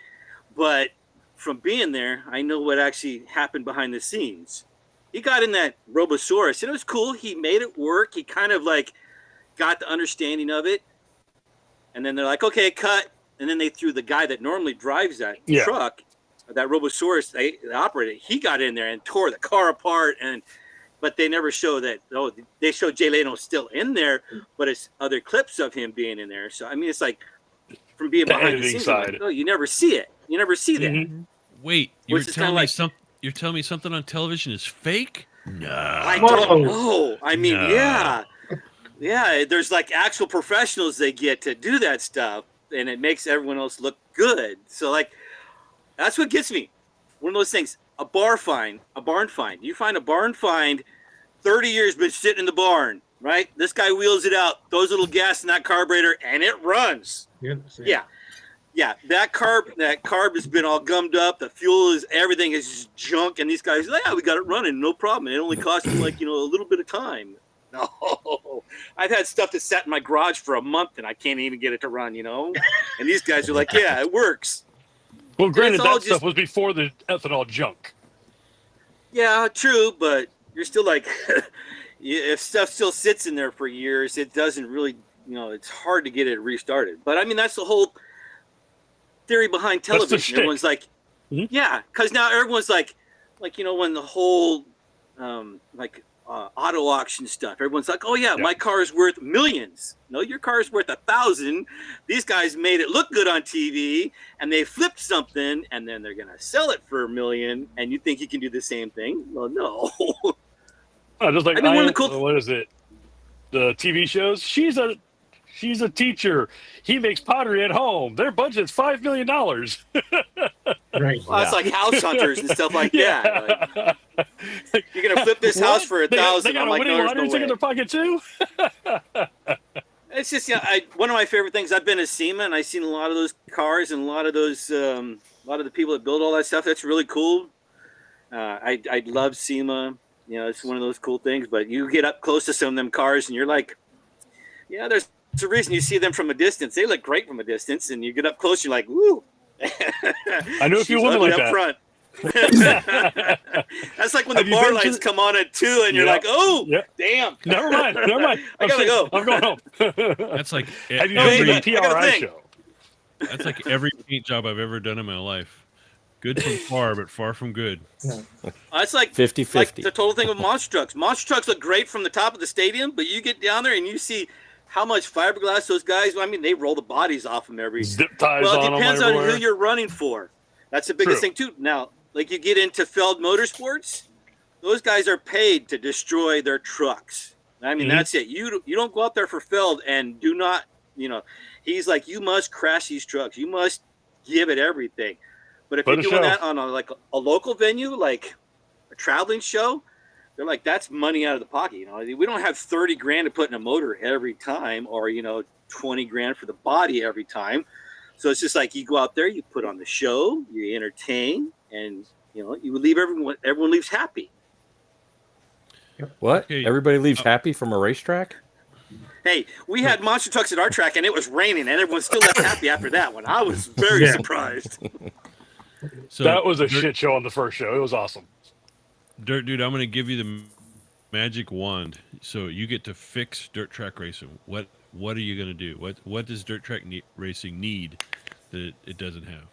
[SPEAKER 10] But from being there, I know what actually happened behind the scenes. He got in that Robosaurus, and it was cool. He made it work. He kind of like got the understanding of it. And then they're like, okay, cut. And then they threw the guy that normally drives that truck, that Robosaurus, they operated. He got in there and tore the car apart. But they never show that. Oh, they show Jay Leno still in there, but it's other clips of him being in there. So I mean, it's like from being behind the scenes, side. Like, oh, you never see it. You never see that.
[SPEAKER 3] Wait, you're telling me You're telling me something on television is fake? No.
[SPEAKER 10] I don't know. I mean, yeah. There's like actual professionals they get to do that stuff, and it makes everyone else look good. So like, that's what gets me. One of those things. A barn find. You find a barn find, 30 years been sitting in the barn, right? This guy wheels it out, throws a little gas in that carburetor, and it runs. Yeah. That carb has been all gummed up. The fuel is, everything is just junk, and these guys, yeah, we got it running, no problem. It only cost them like, a little bit of time. No, I've had stuff that sat in my garage for a month, and I can't even get it to run, And these guys are like, yeah, it works.
[SPEAKER 9] Well, granted, that stuff was before the ethanol junk.
[SPEAKER 10] Yeah, true, but you're still like, if stuff still sits in there for years, it doesn't really, it's hard to get it restarted. But I mean, that's the whole theory behind television. Everyone's like, yeah, because now everyone's like, when the whole, auto auction stuff, everyone's like, oh yeah, my car is worth millions. No, your car is worth 1,000. These guys made it look good on TV, and they flipped something, and then they're gonna sell it for $1 million. And you think you can do the same thing? Well, no.
[SPEAKER 9] Just like what is it? The TV shows. She's a teacher. He makes pottery at home. Their budget's $5 million.
[SPEAKER 11] Right.
[SPEAKER 10] Well, it's like house hunters and stuff like that. Like, you're gonna flip this house for 1,000.
[SPEAKER 9] They got a winning lottery ticket in their pocket too.
[SPEAKER 10] It's just one of my favorite things. I've been to SEMA and I've seen a lot of those cars and a lot of those a lot of the people that build all that stuff. That's really cool. I love SEMA. It's one of those cool things. But you get up close to some of them cars and you're like, yeah, there's a reason you see them from a distance. They look great from a distance, and you get up close, you're like, woo.
[SPEAKER 9] I knew a few women like that.
[SPEAKER 10] Front. That's like when the bar lights come on at 2 and you're like, oh, damn.
[SPEAKER 9] Never mind.
[SPEAKER 10] I gotta go.
[SPEAKER 9] I'm going home.
[SPEAKER 3] That's like
[SPEAKER 9] every PRI show.
[SPEAKER 3] That's like every paint job I've ever done in my life. Good from far, but far from good.
[SPEAKER 10] It's like
[SPEAKER 1] 50-50.
[SPEAKER 10] Like the total thing with monster trucks. Monster trucks look great from the top of the stadium, but you get down there and you see how much fiberglass those guys, they roll the bodies off them every.
[SPEAKER 9] Zip ties
[SPEAKER 10] well,
[SPEAKER 9] it
[SPEAKER 10] depends on who you're running for. That's the biggest thing too. Now, like you get into Feld Motorsports, those guys are paid to destroy their trucks. That's it. You don't go out there for Feld and do not, he's like, you must crash these trucks. You must give it everything. But if you're doing that on a local venue, like a traveling show, they're like, that's money out of the pocket. You know, we don't have 30 grand to put in a motor every time, or 20 grand for the body every time. So it's just like you go out there, you put on the show, you entertain, and you leave everyone leaves happy.
[SPEAKER 1] What?
[SPEAKER 3] Okay.
[SPEAKER 1] Everybody leaves happy from a racetrack?
[SPEAKER 10] Hey, we had monster trucks at our track, and it was raining, and everyone still left happy after that one. I was very surprised.
[SPEAKER 3] So
[SPEAKER 9] that was a shit show on the first show. It was awesome.
[SPEAKER 3] Dirt Dude, I'm going to give you the magic wand, so you get to fix dirt track racing. What are you going to do? What does dirt track racing need that it doesn't have?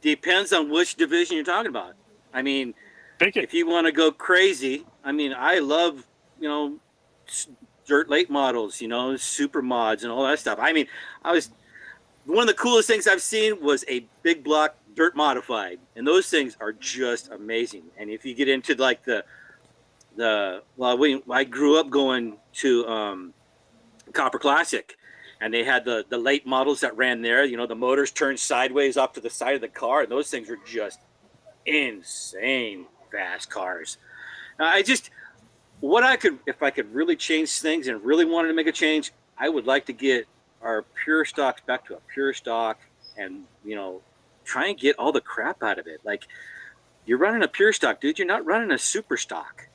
[SPEAKER 10] Depends on which division you're talking about. I mean, if you want to go crazy, I mean, I love, dirt late models, super mods and all that stuff. I mean, one of the coolest things I've seen was a big block dirt modified, and those things are just amazing. And if you get into like I grew up going to Copper Classic, and they had the late models that ran there. The motors turned sideways off to the side of the car, and those things were just insane fast cars. If I could really change things and really wanted to make a change, I would like to get our pure stocks back to a pure stock, and try and get all the crap out of it. Like, you're running a pure stock, dude. You're not running a super stock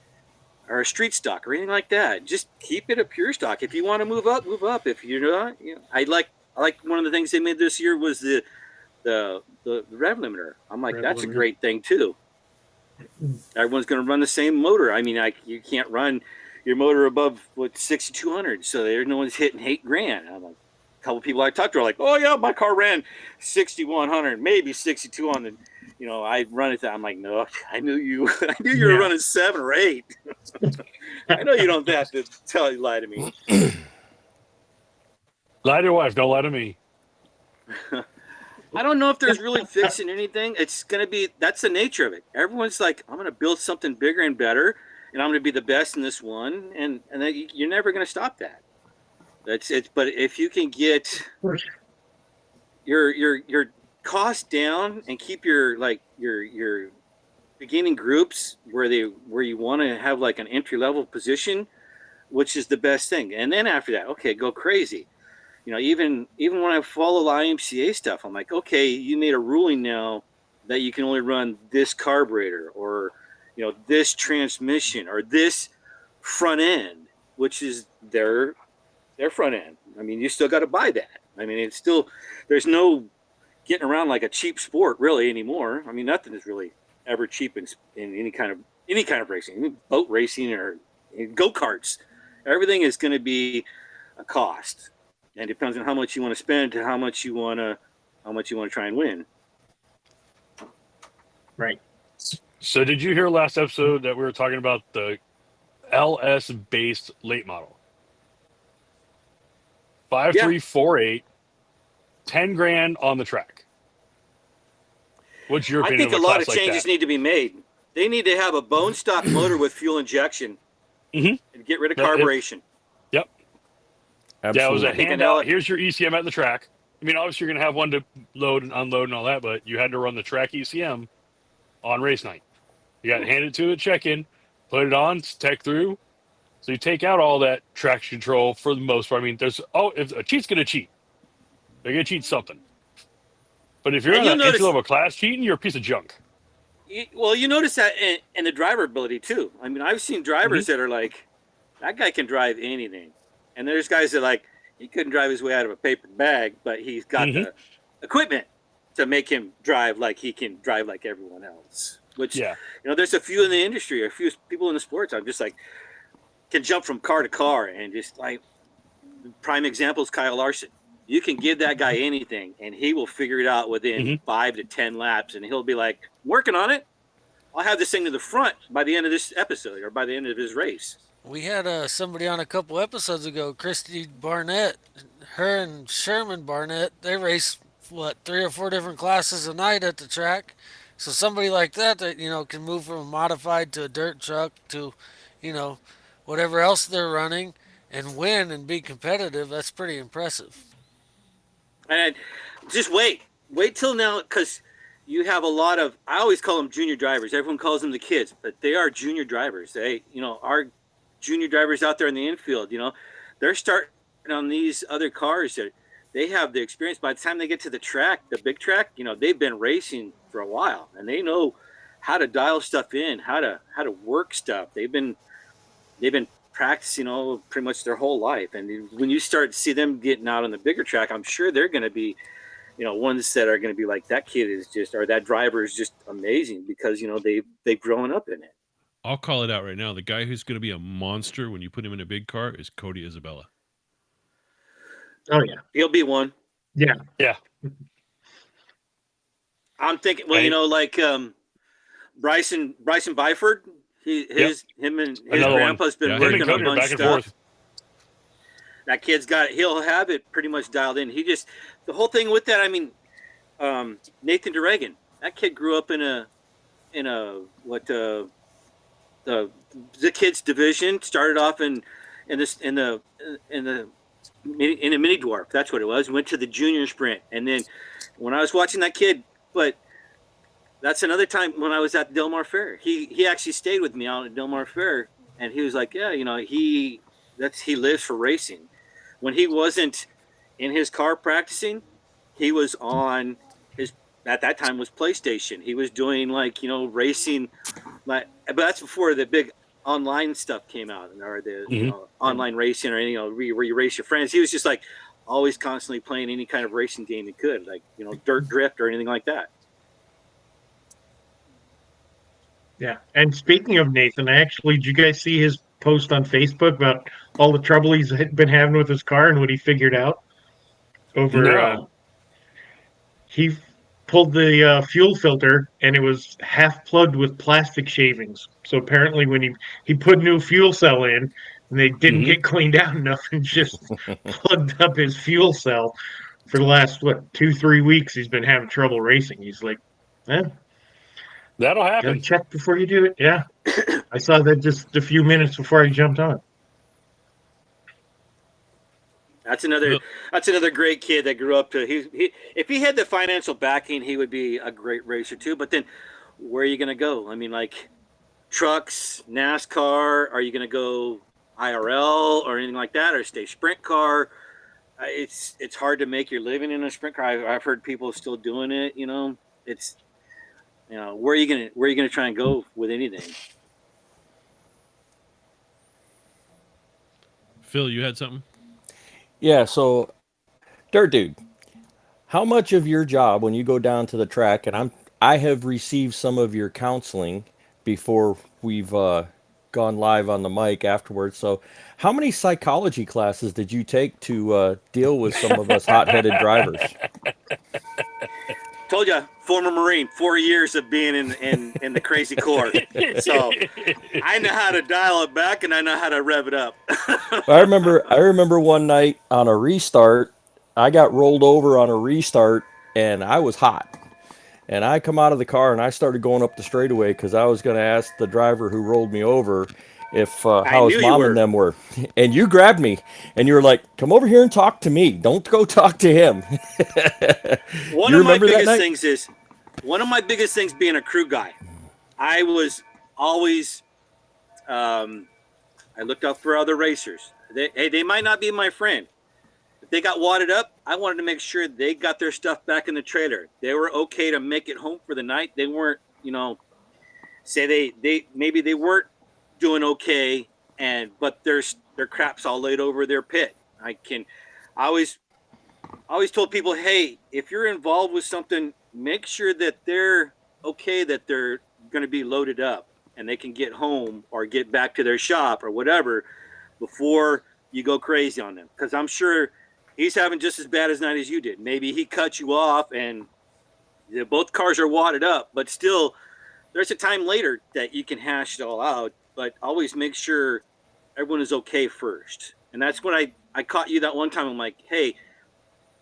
[SPEAKER 10] or a street stock or anything like that. Just keep it a pure stock. If you want to move up, move up. If you're not, I like one of the things they made this year was the rev limiter. I'm like, that's a great thing too. Everyone's going to run the same motor. I mean, you can't run your motor above 6,200, so there's no one's hitting 8 grand. I'm like, a couple people I talked to are like, oh yeah, my car ran 6,100, maybe 6,200. I run it. I'm like, no, I knew you were running 7 or 8. I know you don't have to lie to me.
[SPEAKER 9] Lie to your wife, don't lie to me.
[SPEAKER 10] I don't know if there's really fixing anything. It's going to be, that's the nature of it. Everyone's like, I'm going to build something bigger and better, and I'm going to be the best in this one. And then you're never going to stop that. But if you can get your cost down and keep your beginning groups where you want to have like an entry level position, which is the best thing. And then after that, okay, go crazy. Even when I follow the IMCA stuff, I'm like, okay, you made a ruling now that you can only run this carburetor, or this transmission, or this front end, which is their front end. I mean, you still got to buy that. I mean, it's still, there's no getting around like a cheap sport really anymore. I mean, nothing is really ever cheap in any kind of racing, boat racing or go-karts. Everything is going to be a cost. And it depends on how much you want to spend to how much you want to try and win.
[SPEAKER 11] Right.
[SPEAKER 9] So did you hear last episode that we were talking about the LS based late model? 5348, 10 grand on the track. What's your opinion?
[SPEAKER 10] I think a lot of changes need to be made. They need to have a bone stock motor with fuel injection and get rid of carburation.
[SPEAKER 9] Yep.
[SPEAKER 1] Absolutely.
[SPEAKER 9] Yeah, it was a handout. Here's your ECM at the track. I mean, obviously you're going to have one to load and unload and all that, but you had to run the track ECM on race night. You got handed to a check-in, put it on, tech through. So you take out all that traction control for the most part. I mean, if a cheat's going to cheat, they're going to cheat something. But if you're on an entry-level class cheating, you're a piece of junk.
[SPEAKER 10] Well, you notice that in the driver ability too. I mean, I've seen drivers that are like, that guy can drive anything. And there's guys that like, he couldn't drive his way out of a paper bag, but he's got the equipment to make him drive like he can drive like everyone else. Which, there's a few in the industry, a few people in the sports. I'm just like, can jump from car to car, and just like, prime example is Kyle Larson. You can give that guy anything, and he will figure it out within 5 to 10 laps, and he'll be like, working on it. I'll have this thing to the front by the end of this episode, or by the end of his race.
[SPEAKER 5] We had somebody on a couple episodes ago, Christy Barnett. Her and Sherman Barnett, they race, 3 or 4 different classes a night at the track. So somebody like that, can move from a modified to a dirt truck to, whatever else they're running and win and be competitive, that's pretty impressive.
[SPEAKER 10] And just wait till now, because you have a lot of, I always call them junior drivers. Everyone calls them the kids, but they are junior drivers. They, our junior drivers out there in the infield, they're starting on these other cars that they have the experience. By the time they get to the track, the big track, they've been racing for a while and they know how to dial stuff in, how to work stuff. They've been practicing pretty much their whole life. And when you start to see them getting out on the bigger track, I'm sure they're going to be, ones that are going to be like, that kid is just, or that driver is just amazing because, they've grown up in it.
[SPEAKER 3] I'll call it out right now. The guy who's going to be a monster when you put him in a big car is Cody Isabella.
[SPEAKER 11] Oh yeah,
[SPEAKER 10] he'll be one.
[SPEAKER 11] Yeah.
[SPEAKER 10] I'm thinking, well, like Bryson Byford, him and his
[SPEAKER 9] Another
[SPEAKER 10] grandpa's
[SPEAKER 9] one.
[SPEAKER 10] been
[SPEAKER 9] Him and
[SPEAKER 10] working
[SPEAKER 9] Cody
[SPEAKER 10] on a
[SPEAKER 9] are
[SPEAKER 10] bunch
[SPEAKER 9] back
[SPEAKER 10] of
[SPEAKER 9] and
[SPEAKER 10] stuff.
[SPEAKER 9] forth.
[SPEAKER 10] That kid's he'll have it pretty much dialed in. The whole thing with that, I mean, Nathan DeRegan, that kid grew up in a the kids division, started off in a mini dwarf. That's what it was. Went to the junior sprint. And then when I was watching that kid, but that's another time when I was at Del Mar Fair, he actually stayed with me out at Del Mar Fair and he was like, yeah, he lives for racing. When he wasn't in his car practicing, he was on his, at that time was PlayStation. He was doing racing, but that's before the big online stuff came out or the online racing or anything, where you race your friends. He was just always constantly playing any kind of racing game he could, dirt drift or anything like that.
[SPEAKER 11] Yeah. And speaking of Nathan, did you guys see his post on Facebook about all the trouble he's been having with his car and what he figured out he pulled the fuel filter and it was half plugged with plastic shavings. So apparently when he put new fuel cell in and they didn't get cleaned out enough and just plugged up his fuel cell for the last 2-3 weeks, he's been having trouble racing. He's like,
[SPEAKER 9] that'll happen.
[SPEAKER 11] Gotta check before you do it. Yeah. I saw that just a few minutes before I jumped on.
[SPEAKER 10] That's another great kid that grew up to. If he had the financial backing, he would be a great racer too. But then, where are you going to go? I mean, like trucks, NASCAR. Are you going to go IRL or anything like that, or stay sprint car? It's hard to make your living in a sprint car. I've heard people still doing it. It's where are you gonna try and go with anything?
[SPEAKER 3] Phil, you had something?
[SPEAKER 1] Yeah, so Dirt Dude, how much of your job when you go down to the track, and I have received some of your counseling before we've gone live on the mic afterwards. So how many psychology classes did you take to deal with some of us hot-headed drivers?
[SPEAKER 10] Told you, former Marine, 4 years of being in the crazy Corps. So I know how to dial it back and I know how to rev it up.
[SPEAKER 1] I remember one night on a restart, I got rolled over on a restart and I was hot. And I come out of the car and I started going up the straightaway because I was going to ask the driver who rolled me over if how his mom and them were. And you grabbed me and you were like, come over here and talk to me. Don't go talk to him.
[SPEAKER 10] One of my biggest things being a crew guy, I was always, I looked out for other racers. They might not be my friend. If they got wadded up, I wanted to make sure they got their stuff back in the trailer. They were okay to make it home for the night. They weren't, say maybe they weren't doing okay, but their crap's all laid over their pit. I always told people, hey, if you're involved with something, make sure that they're okay, that they're going to be loaded up and they can get home or get back to their shop or whatever before you go crazy on them. Because I'm sure he's having just as bad a night as you did. Maybe he cut you off and both cars are wadded up, but still there's a time later that you can hash it all out. But always make sure everyone is okay first. And that's when I caught you that one time. I'm like, hey,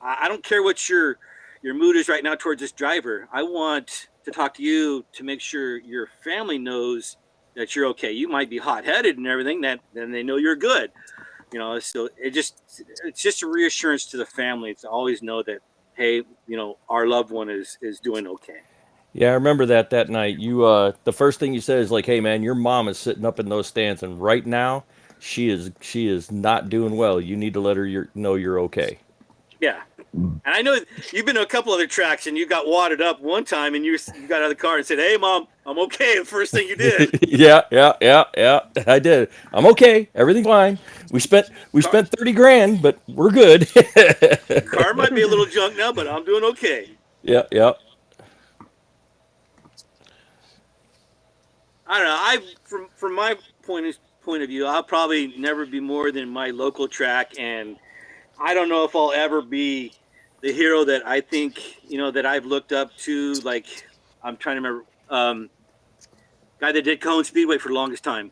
[SPEAKER 10] I don't care what your mood is right now towards this driver. I want to talk to you to make sure your family knows that you're okay. You might be hot-headed and everything, then they know you're good. So it's just a reassurance to the family to always know that, hey, our loved one is doing okay.
[SPEAKER 1] Yeah, I remember that night. You the first thing you said is like, "Hey man, your mom is sitting up in those stands and right now she is not doing well. You need to let her know you're okay."
[SPEAKER 10] Yeah. And I know you've been to a couple other tracks and you got wadded up one time and you got out of the car and said, "Hey mom, I'm okay." The first thing you did.
[SPEAKER 1] Yeah. I did. I'm okay. Everything's fine. We spent 30 grand, but we're good.
[SPEAKER 10] Car might be a little junk now, but I'm doing okay.
[SPEAKER 1] Yeah.
[SPEAKER 10] I don't know. From my point of view, I'll probably never be more than my local track, and I don't know if I'll ever be the hero that I think that I've looked up to. Like, I'm trying to remember, guy that did Cone Speedway for the longest time.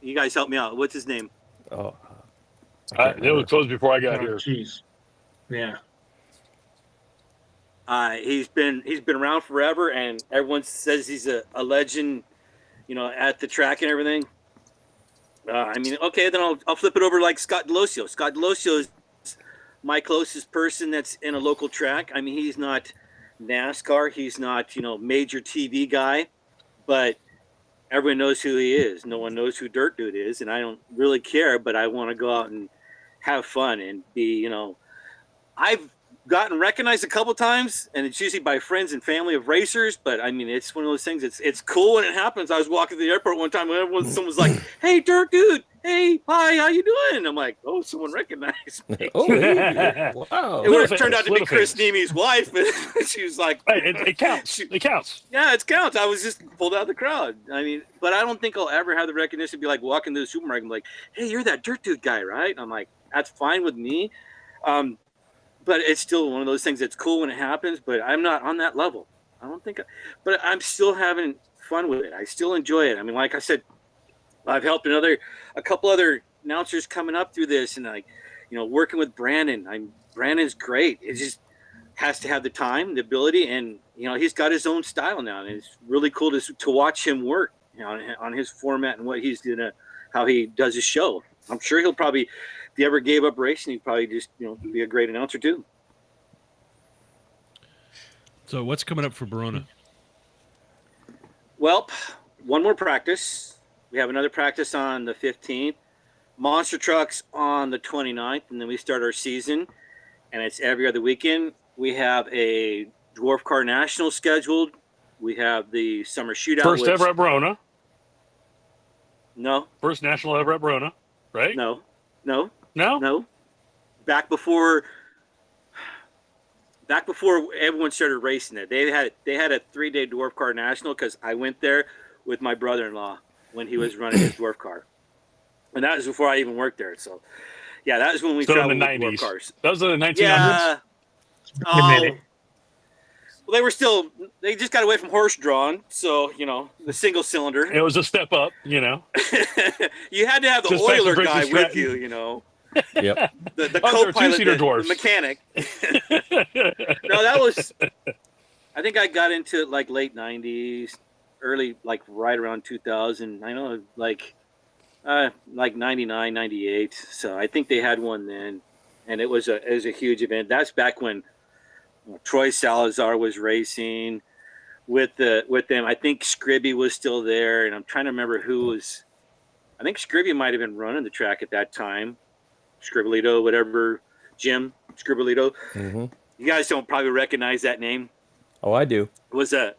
[SPEAKER 10] You guys help me out. What's his name?
[SPEAKER 1] Oh, I can't
[SPEAKER 9] It was
[SPEAKER 1] remember.
[SPEAKER 9] closed before I got
[SPEAKER 11] Oh,
[SPEAKER 9] here.
[SPEAKER 11] jeez. Yeah.
[SPEAKER 10] He's been around forever, and everyone says he's a legend. At the track and everything. I mean, okay, then I'll flip it over like Scott Delosio. Scott Delosio is my closest person that's in a local track. I mean, he's not NASCAR. He's not, major TV guy, but everyone knows who he is. No one knows who Dirt Dude is, and I don't really care, but I want to go out and have fun and be, I've gotten recognized a couple times, and it's usually by friends and family of racers. But I mean, it's one of those things. It's cool when it happens. I was walking to the airport one time, and someone was like, "Hey, Dirt Dude, hey, hi, how you doing?" And I'm like, "Oh, someone recognized me."
[SPEAKER 1] Oh, wow.
[SPEAKER 10] It would have turned out to be Chris Neamy's wife, and she was like,
[SPEAKER 9] Hey, it counts. It counts.
[SPEAKER 10] Yeah, it counts. I was just pulled out of the crowd. I mean, but I don't think I'll ever have the recognition to be like walking to the supermarket and be like, "Hey, you're that Dirt Dude guy, right?" And I'm like, "That's fine with me." But it's still one of those things that's cool when it happens, but I'm not on that level. I don't think, but I'm still having fun with it. I still enjoy it. I mean, like I said, I've helped a couple other announcers coming up through this, and working with Brandon. Brandon's great. It just has to have the time, the ability, and he's got his own style now, and it's really cool to watch him work on his format and what he's how he does his show. I'm sure he'll probably, if he ever gave up racing, he'd probably just be a great announcer too.
[SPEAKER 3] So what's coming up for Barona?
[SPEAKER 10] Well, one more practice. We have another practice on the 15th. Monster trucks on the 29th, and then we start our season, and it's every other weekend. We have a Dwarf Car National scheduled. We have the summer shootout.
[SPEAKER 9] First ever at Barona.
[SPEAKER 10] No.
[SPEAKER 9] First national ever at Barona, right?
[SPEAKER 10] No. Back before everyone started racing it, they had a 3-day Dwarf Car National because I went there with my brother-in-law when he was running his dwarf car, and that was before I even worked there. So, yeah, that was when we traveled with dwarf cars.
[SPEAKER 9] That was in the 1900s.
[SPEAKER 10] Yeah. Oh. Well, they just got away from horse drawn, so the single cylinder.
[SPEAKER 9] It was a step up,
[SPEAKER 10] You had to have the
[SPEAKER 9] Just
[SPEAKER 10] oiler
[SPEAKER 9] Texas
[SPEAKER 10] guy
[SPEAKER 9] British
[SPEAKER 10] with
[SPEAKER 9] Stratton.
[SPEAKER 10] you.
[SPEAKER 1] Yep.
[SPEAKER 10] The
[SPEAKER 9] Oh, they're
[SPEAKER 10] co-pilot,
[SPEAKER 9] two-seater
[SPEAKER 10] the
[SPEAKER 9] dwarfs.
[SPEAKER 10] mechanic. No, that was. I think I got into it like late '90s, early right around 2000. I know like 99, 98. So I think they had one then, and it was a huge event. That's back when Troy Salazar was racing with them. I think Scribby was still there, and I'm trying to remember who was. I think Scribby might have been running the track at that time. Scribbolito, whatever, Jim Scribbolito.
[SPEAKER 1] Mm-hmm.
[SPEAKER 10] You guys don't probably recognize that name.
[SPEAKER 1] Oh, I do.
[SPEAKER 10] It was a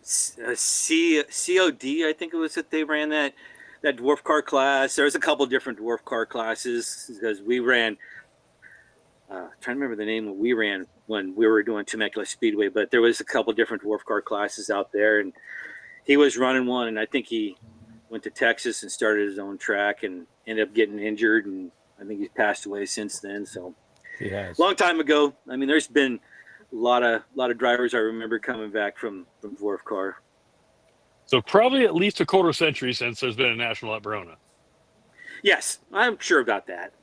[SPEAKER 10] COD, I think it was that they ran that dwarf car class. There was a couple different dwarf car classes because we ran. Trying to remember the name that we ran when we were doing Temecula Speedway, but there was a couple different dwarf car classes out there, and he was running one, and I think he went to Texas and started his own track and ended up getting injured, and I think he's passed away since then. So
[SPEAKER 1] He has.
[SPEAKER 10] long time ago. I mean, there's been a lot of drivers I remember coming back from dwarf car.
[SPEAKER 9] So probably at least a quarter century since there's been a national at Barona.
[SPEAKER 10] Yes, I'm sure about that.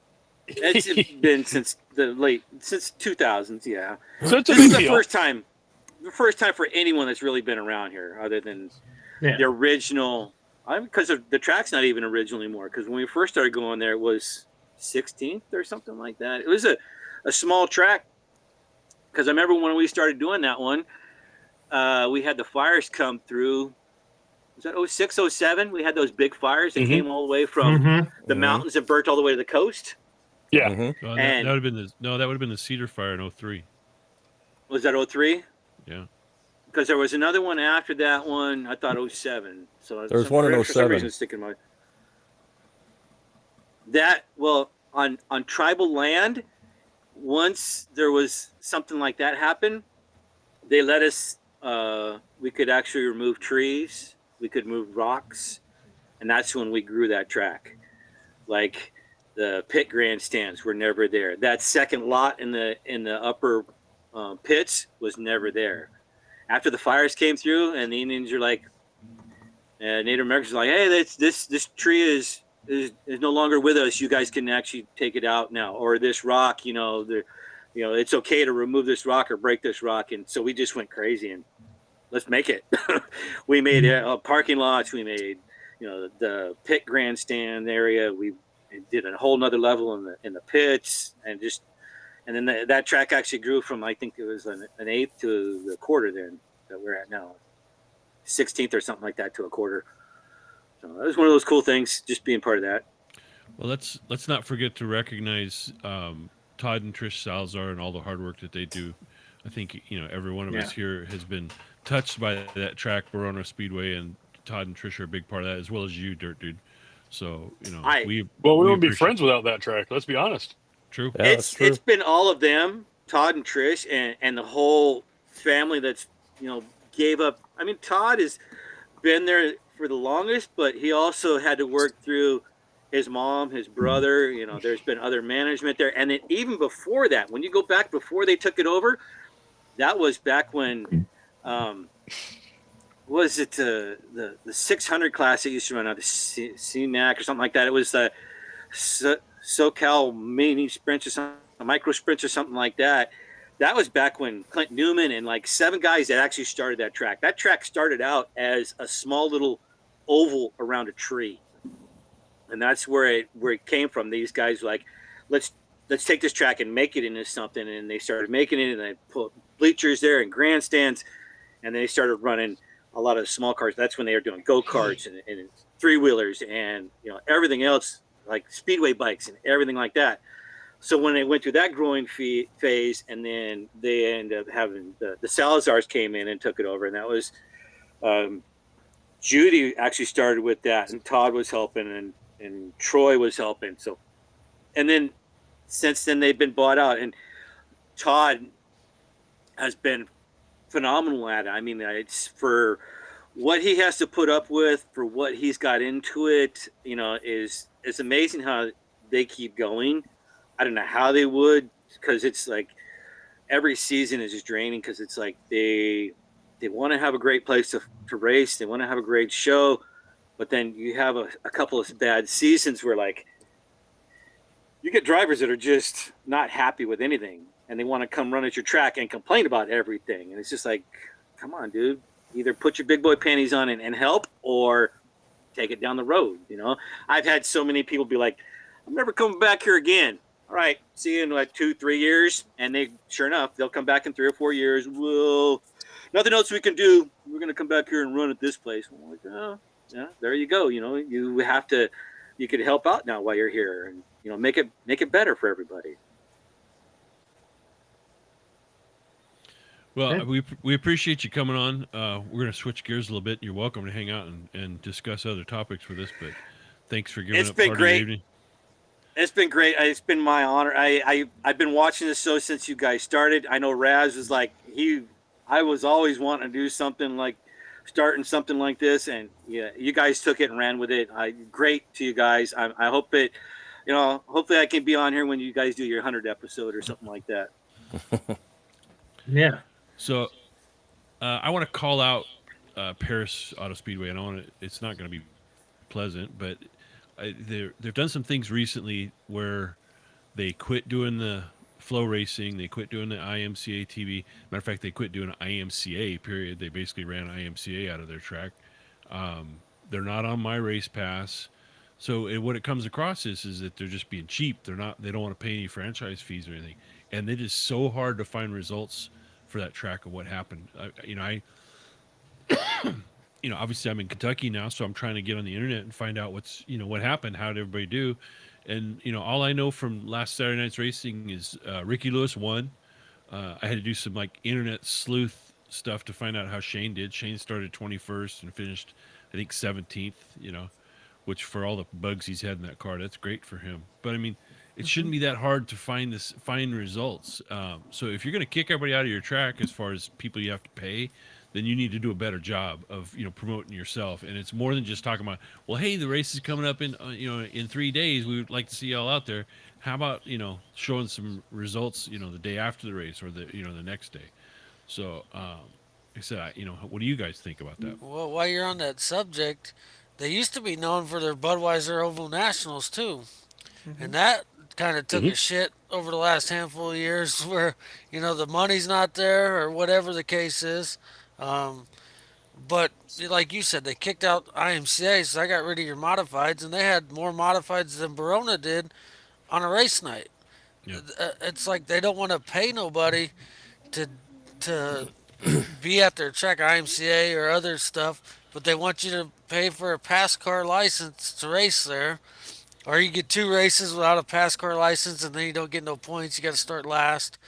[SPEAKER 10] It's been since 2000s. Yeah.
[SPEAKER 9] So it's a
[SPEAKER 10] This is
[SPEAKER 9] big
[SPEAKER 10] the
[SPEAKER 9] deal.
[SPEAKER 10] first time for anyone that's really been around here, other than the original. Because the track's not even original anymore. Because when we first started going there, it was 16th or something like that. It was a small track. Because I remember when we started doing that one, we had the fires come through. Was that 06, 07? We had those big fires that came all the way from the mountains and burnt all the way to the coast.
[SPEAKER 9] Yeah.
[SPEAKER 3] That
[SPEAKER 10] And
[SPEAKER 3] would have been that would have been the Cedar Fire in 03.
[SPEAKER 10] was that 03?
[SPEAKER 3] Yeah.
[SPEAKER 10] Because there was another one after that one. I thought 07. So
[SPEAKER 1] there was one in 07.
[SPEAKER 10] For some reason, it's sticking in my. That on tribal land, once there was something like that happen, they let us. We could actually remove trees. We could move rocks, and that's when we grew that track. Like the pit grandstands were never there. That second lot in the upper pits was never there. After the fires came through, and the Indians are like, Native Americans are like, hey, this tree is no longer with us. You guys can actually take it out now, or this rock, it's okay to remove this rock or break this rock. And so we just went crazy and let's make it. We made parking lots. We made, the pit grandstand area. We did a whole nother level in the pits, and then that track actually grew from, I think it was an eighth to the quarter then that we're at now, 16th or something like that to a quarter. So that was one of those cool things, just being part of that.
[SPEAKER 3] Well, let's not forget to recognize Todd and Trish Salazar and all the hard work that they do. I think every one of us here has been touched by that track, Barona Speedway, and Todd and Trish are a big part of that, as well as you, Dirt Dude. So we
[SPEAKER 9] wouldn't be friends without that track. Let's be honest.
[SPEAKER 3] True.
[SPEAKER 1] Yeah,
[SPEAKER 10] It's been all of them, Todd and Trish, and the whole family that's gave up. I mean, Todd has been there for the longest, but he also had to work through his mom, his brother. There's been other management there, and then even before that, when you go back before they took it over, that was back when was it the 600 class that used to run out of CMAC or something like that. It was the SoCal mini sprint or something, a micro sprint or something like that. That was back when Clint Newman and like 7 guys that actually started that track. That track started out as a small little oval around a tree, and that's where it came from. These guys were like, let's take this track and make it into something, and they started making it, and they put bleachers there and grandstands, and they started running a lot of small cars. That's when they were doing go-karts and 3-wheelers and everything else, like speedway bikes and everything like that. So when they went through that growing phase, and then they ended up having the Salazars came in and took it over, and that was Judy actually started with that, and Todd was helping, and Troy was helping. So, and then since then they've been bought out, and Todd has been phenomenal at it. I mean, it's for what he has to put up with, for what he's got into it. It's amazing how they keep going. I don't know how they would, because it's like every season is just draining, because it's like they want to have a great place to race. They want to have a great show, but then you have a couple of bad seasons where like you get drivers that are just not happy with anything, and they want to come run at your track and complain about everything. And it's just like, come on, dude, either put your big boy panties on and help, or take it down the road. I've had so many people be like, I'm never coming back here again. All right, see you in like 2-3 years. And they, sure enough, they'll come back in 3 or 4 years. Well, nothing else we can do. We're going to come back here and run at this place. I'm like, oh, yeah, there you go. You have to, you could help out now while you're here, and, make it better for everybody.
[SPEAKER 3] Well, we appreciate you coming on. We're going to switch gears a little bit. You're welcome to hang out and discuss other topics with us, but thanks for giving up part of your evening.
[SPEAKER 10] It's been great. It's been my honor. I've been watching this show since you guys started. I know Raz was like, I was always wanting to do something like starting something like this, and yeah, you guys took it and ran with it. Great to you guys. I hope it, hopefully I can be on here when you guys do your 100th episode or something like that.
[SPEAKER 11] Yeah.
[SPEAKER 3] So I want to call out Paris Auto Speedway, and it's not going to be pleasant, but they've done some things recently where they quit doing the flow racing, they quit doing the IMCA TV. Matter of fact, they quit doing IMCA, period. They basically ran IMCA out of their track. They're not on my race pass. So what it comes across is that they're just being cheap. They don't want to pay any franchise fees or anything. And it is so hard to find results for that track of what happened. Obviously I'm in Kentucky now, so I'm trying to get on the internet and find out what happened, how did everybody do, and all I know from last Saturday night's racing is Ricky Lewis won. I had to do some like internet sleuth stuff to find out how Shane did. Shane started 21st and finished, I think, 17th. Which for all the bugs he's had in that car, that's great for him. But I mean, it shouldn't be that hard to find results. So if you're going to kick everybody out of your track, as far as people you have to pay, then you need to do a better job of promoting yourself. And it's more than just talking about, well, hey, the race is coming up in in 3 days. We would like to see y'all out there. How about showing some results the day after the race or the next day. So like I said, what do you guys think about that?
[SPEAKER 5] Well, while you're on that subject, they used to be known for their Budweiser Oval Nationals too, and that kind of took a shit over the last handful of years, where the money's not there or whatever the case is. But like you said, they kicked out IMCA, so I got rid of your modifieds, and they had more modifieds than Barona did on a race night.
[SPEAKER 3] Yeah.
[SPEAKER 5] It's like they don't want to pay nobody to to be at their track, IMCA or other stuff, but they want you to pay for a pass car license to race there. Or you get 2 races without a pass car license, and then you don't get no points. You got to start last.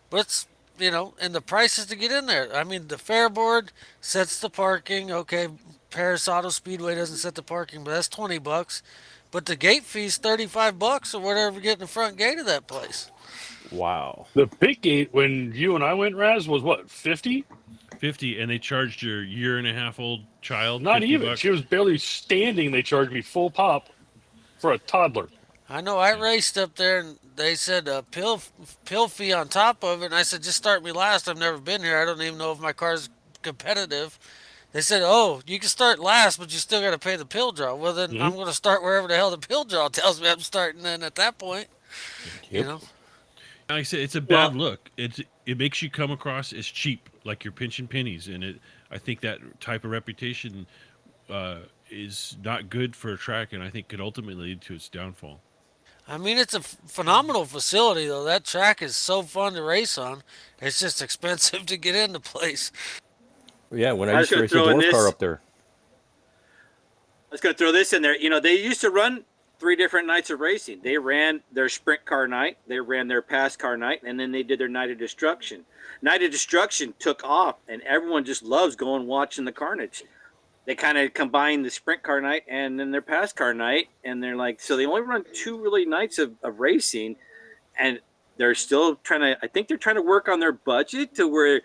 [SPEAKER 5] But it's, and the prices to get in there. I mean, the fair board sets the parking. Okay, Paris Auto Speedway doesn't set the parking, but that's $20. But the gate fee's $35 or whatever to get in the front gate of that place.
[SPEAKER 1] Wow.
[SPEAKER 9] The pit gate when you and I went, Raz, was what, 50?
[SPEAKER 3] 50, and they charged your year-and-a-half-old child
[SPEAKER 9] Not even.
[SPEAKER 3] $50.
[SPEAKER 9] She was barely standing. They charged me full pop for a toddler.
[SPEAKER 5] I know. I raced up there, and they said pill fee on top of it. And I said, just start me last. I've never been here. I don't even know if my car's competitive. They said, oh, you can start last, but you still got to pay the pill draw. Well, then I'm going to start wherever the hell the pill draw tells me I'm starting. Then at that point,
[SPEAKER 3] Like I said, it's a bad look. It makes you come across as cheap, like you're pinching pennies, and I think that type of reputation is not good for a track, and I think could ultimately lead to its downfall.
[SPEAKER 5] I mean, it's a phenomenal facility, though. That track is so fun to race on. It's just expensive to get into place.
[SPEAKER 1] Yeah, when I used to race a dwarf car up there.
[SPEAKER 10] I was going to throw this in there. They used to run 3 different nights of racing. They ran their sprint car night, they ran their pass car night, and then they did their night of destruction. Night of destruction took off, and everyone just loves going watching the carnage. They kind of combine the sprint car night and then their pass car night, and they're like, so they only run 2 really nights of racing, and they're still I think they're trying to work on their budget to where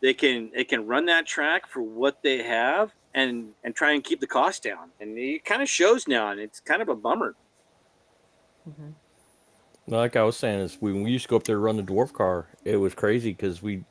[SPEAKER 10] they can run that track for what they have and try and keep the cost down. And it kind of shows now, and it's kind of a bummer.
[SPEAKER 1] Like I was saying, is when we used to go up there and run the dwarf car, it was crazy because we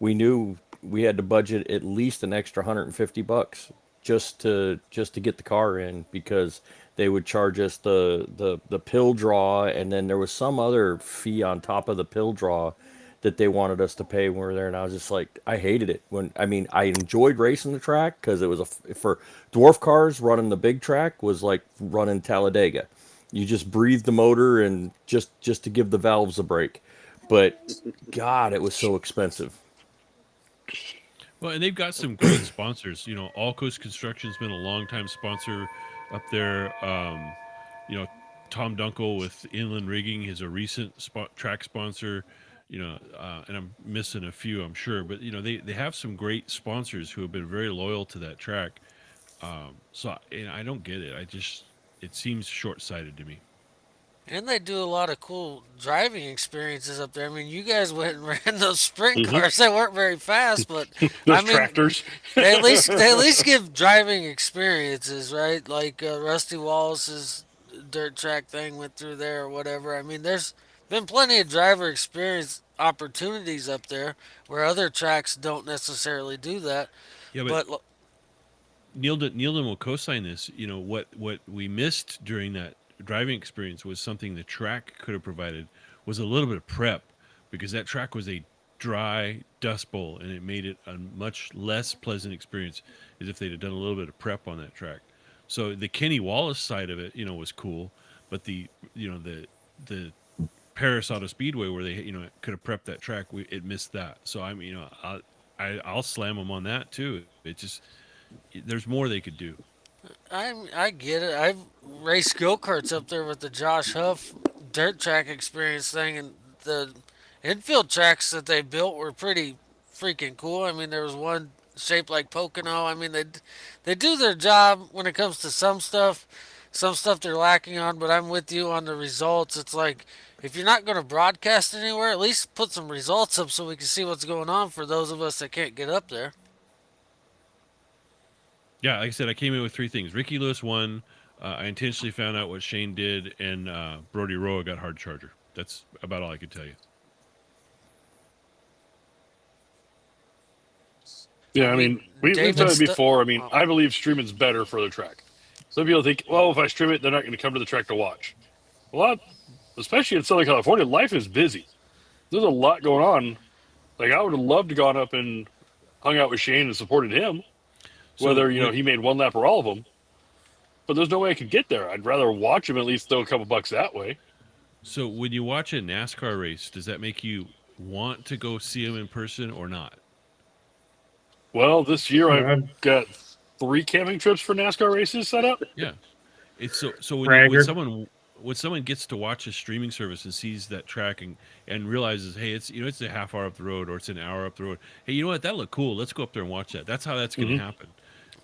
[SPEAKER 1] knew we had to budget at least an extra $150 just to get the car in, because they would charge us the pill draw, and then there was some other fee on top of the pill draw that they wanted us to pay when we were there. And I was just like, I hated it. I enjoyed racing the track because it was for dwarf cars, running the big track was like running Talladega. You just breathe the motor and just to give the valves a break. But God, it was so expensive.
[SPEAKER 3] Well, and they've got some great sponsors. All Coast Construction's been a long-time sponsor up there. Tom Dunkel with Inland Rigging is a recent track sponsor. And I'm missing a few, I'm sure. But, they have some great sponsors who have been very loyal to that track. So I don't get it. It seems short-sighted to me.
[SPEAKER 5] And they do a lot of cool driving experiences up there. I mean, you guys went and ran those sprint cars. They weren't very fast, but
[SPEAKER 9] tractors.
[SPEAKER 5] they at least give driving experiences, right? Like Rusty Wallace's dirt track thing went through there or whatever. I mean, there's been plenty of driver experience opportunities up there where other tracks don't necessarily do that.
[SPEAKER 3] Yeah, but Neilden will co-sign this. What we missed during that driving experience was something the track could have provided, was a little bit of prep, because that track was a dry dust bowl, and it made it a much less pleasant experience as if they'd have done a little bit of prep on that track. So the Kenny Wallace side of it, was cool, but the Paris Auto Speedway where they could have prepped that track. It missed that. So I'll slam them on that too. It just there's more they could do.
[SPEAKER 5] I get it. I've raced go karts up there with the Josh Huff dirt track experience thing, and the infield tracks that they built were pretty freaking cool. I mean, there was one shaped like Pocono. I mean, they do their job when it comes to some stuff. Some stuff they're lacking on, but I'm with you on the results. It's like if you're not going to broadcast anywhere, at least put some results up so we can see what's going on for those of us that can't get up there.
[SPEAKER 3] Yeah, like I said, I came in with 3 things. Ricky Lewis won. I intentionally found out what Shane did, and Brody Roa got hard charger. That's about all I could tell you.
[SPEAKER 9] Yeah, I mean, we've done it before. I mean, I believe streaming's better for the track. Some people think, well, if I stream it, they're not going to come to the track to watch. Well, especially in Southern California, life is busy. There's a lot going on. Like, I would have loved to gone up and hung out with Shane and supported him, whether, he made one lap or all of them. But there's no way I could get there. I'd rather watch him, at least throw a couple bucks that way.
[SPEAKER 3] So when you watch a NASCAR race, does that make you want to go see him in person or not?
[SPEAKER 9] Well, this year I've got 3 camping trips for NASCAR races set up.
[SPEAKER 3] Yeah, it's so when someone gets to watch a streaming service and sees that track and realizes, hey, it's a half hour up the road or it's an hour up the road. Hey, you know what? That looked cool. Let's go up there and watch that. That's how that's going to happen.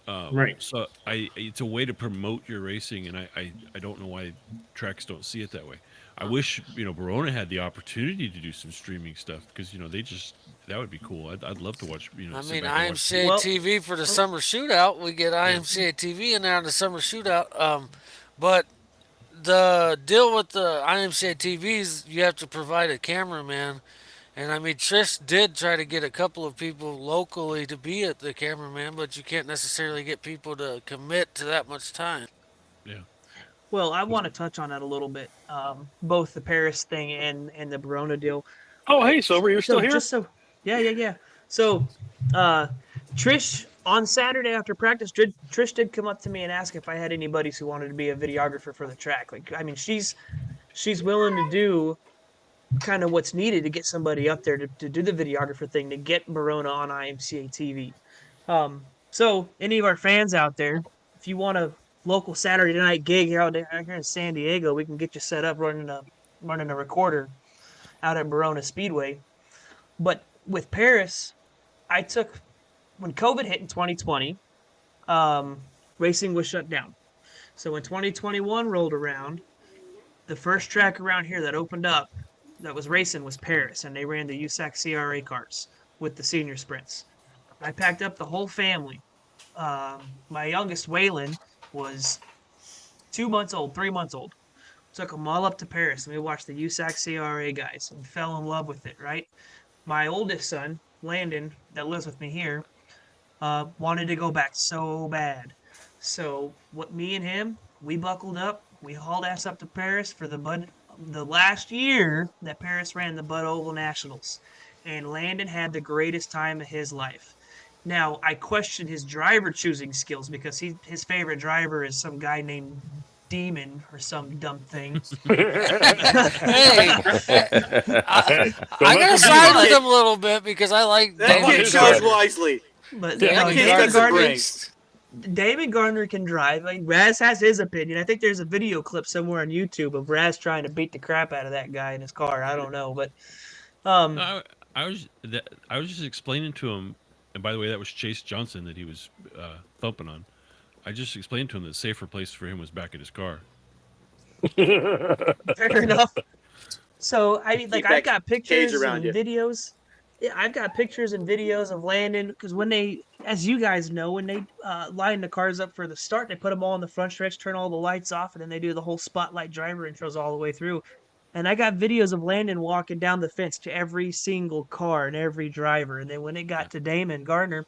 [SPEAKER 11] Right.
[SPEAKER 3] So it's a way to promote your racing, and I don't know why tracks don't see it that way. I wish Barona had the opportunity to do some streaming stuff because that would be cool. I'd love to watch.
[SPEAKER 5] I mean, IMCA TV for the summer shootout. We get IMCA TV in there on the summer shootout. But the deal with the IMCA TVs, you have to provide a cameraman. And I mean, Trish did try to get a couple of people locally to be at the cameraman, but you can't necessarily get people to commit to that much time.
[SPEAKER 3] Yeah.
[SPEAKER 7] Well, I want to touch on that a little bit, both the Paris thing and the Barona deal.
[SPEAKER 9] Oh, hey, Sober, you're still here?
[SPEAKER 7] Yeah. So, Trish, on Saturday after practice, Trish did come up to me and ask if I had anybody who wanted to be a videographer for the track. Like, I mean, she's willing to do kind of what's needed to get somebody up there to do the videographer thing, to get Barona on IMCA TV. So, any of our fans out there, if you want a local Saturday night gig here in San Diego, we can get you set up running a recorder out at Barona Speedway. But with Paris, when COVID hit in 2020, racing was shut down. So when 2021 rolled around, the first track around here that opened up that was racing was Paris, and they ran the USAC CRA cars with the senior sprints. I packed up the whole family. My youngest, Waylon, was 3 months old. Took them all up to Paris, and we watched the USAC CRA guys and fell in love with it, right? My oldest son, Landon, that lives with me here, wanted to go back so bad. So me and him, we buckled up. We hauled ass up to Paris for the last year that Paris ran the Bud Oval Nationals. And Landon had the greatest time of his life. Now, I question his driver choosing skills because his favorite driver is some guy named Demon or some dumb thing.
[SPEAKER 5] Hey, I gotta side with him a little bit because I like
[SPEAKER 10] that kid chose wisely.
[SPEAKER 7] But
[SPEAKER 5] Damon
[SPEAKER 7] Gardner can drive. I mean, Raz has his opinion. I think there's a video clip somewhere on YouTube of Raz trying to beat the crap out of that guy in his car. I don't know, but
[SPEAKER 3] I was just explaining to him. And by the way, that was Chase Johnson that he was thumping on. I just explained to him that the safer place for him was back in his car.
[SPEAKER 7] Fair enough. So, I mean, like, I've got pictures and videos. Yeah, I've got pictures and videos of Landon because when they, as you guys know, when they line the cars up for the start, they put them all in the front stretch, turn all the lights off, and then they do the whole spotlight driver intros all the way through. And I got videos of Landon walking down the fence to every single car and every driver. And then when it got to Damon Gardner,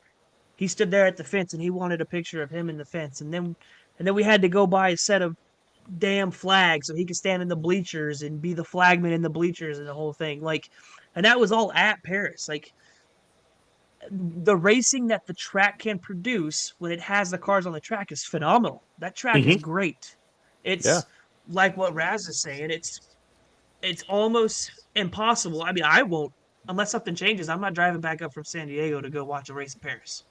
[SPEAKER 7] he stood there at the fence and he wanted a picture of him in the fence. And then we had to go buy a set of damn flags so he could stand in the bleachers and be the flagman in the bleachers and the whole thing. Like, and that was all at Paris. Like, the racing that the track can produce when it has the cars on the track is phenomenal. That track is great. It's like what Raz is saying. it's almost impossible. I mean, I won't unless something changes. I'm not driving back up from San Diego to go watch a race in Paris.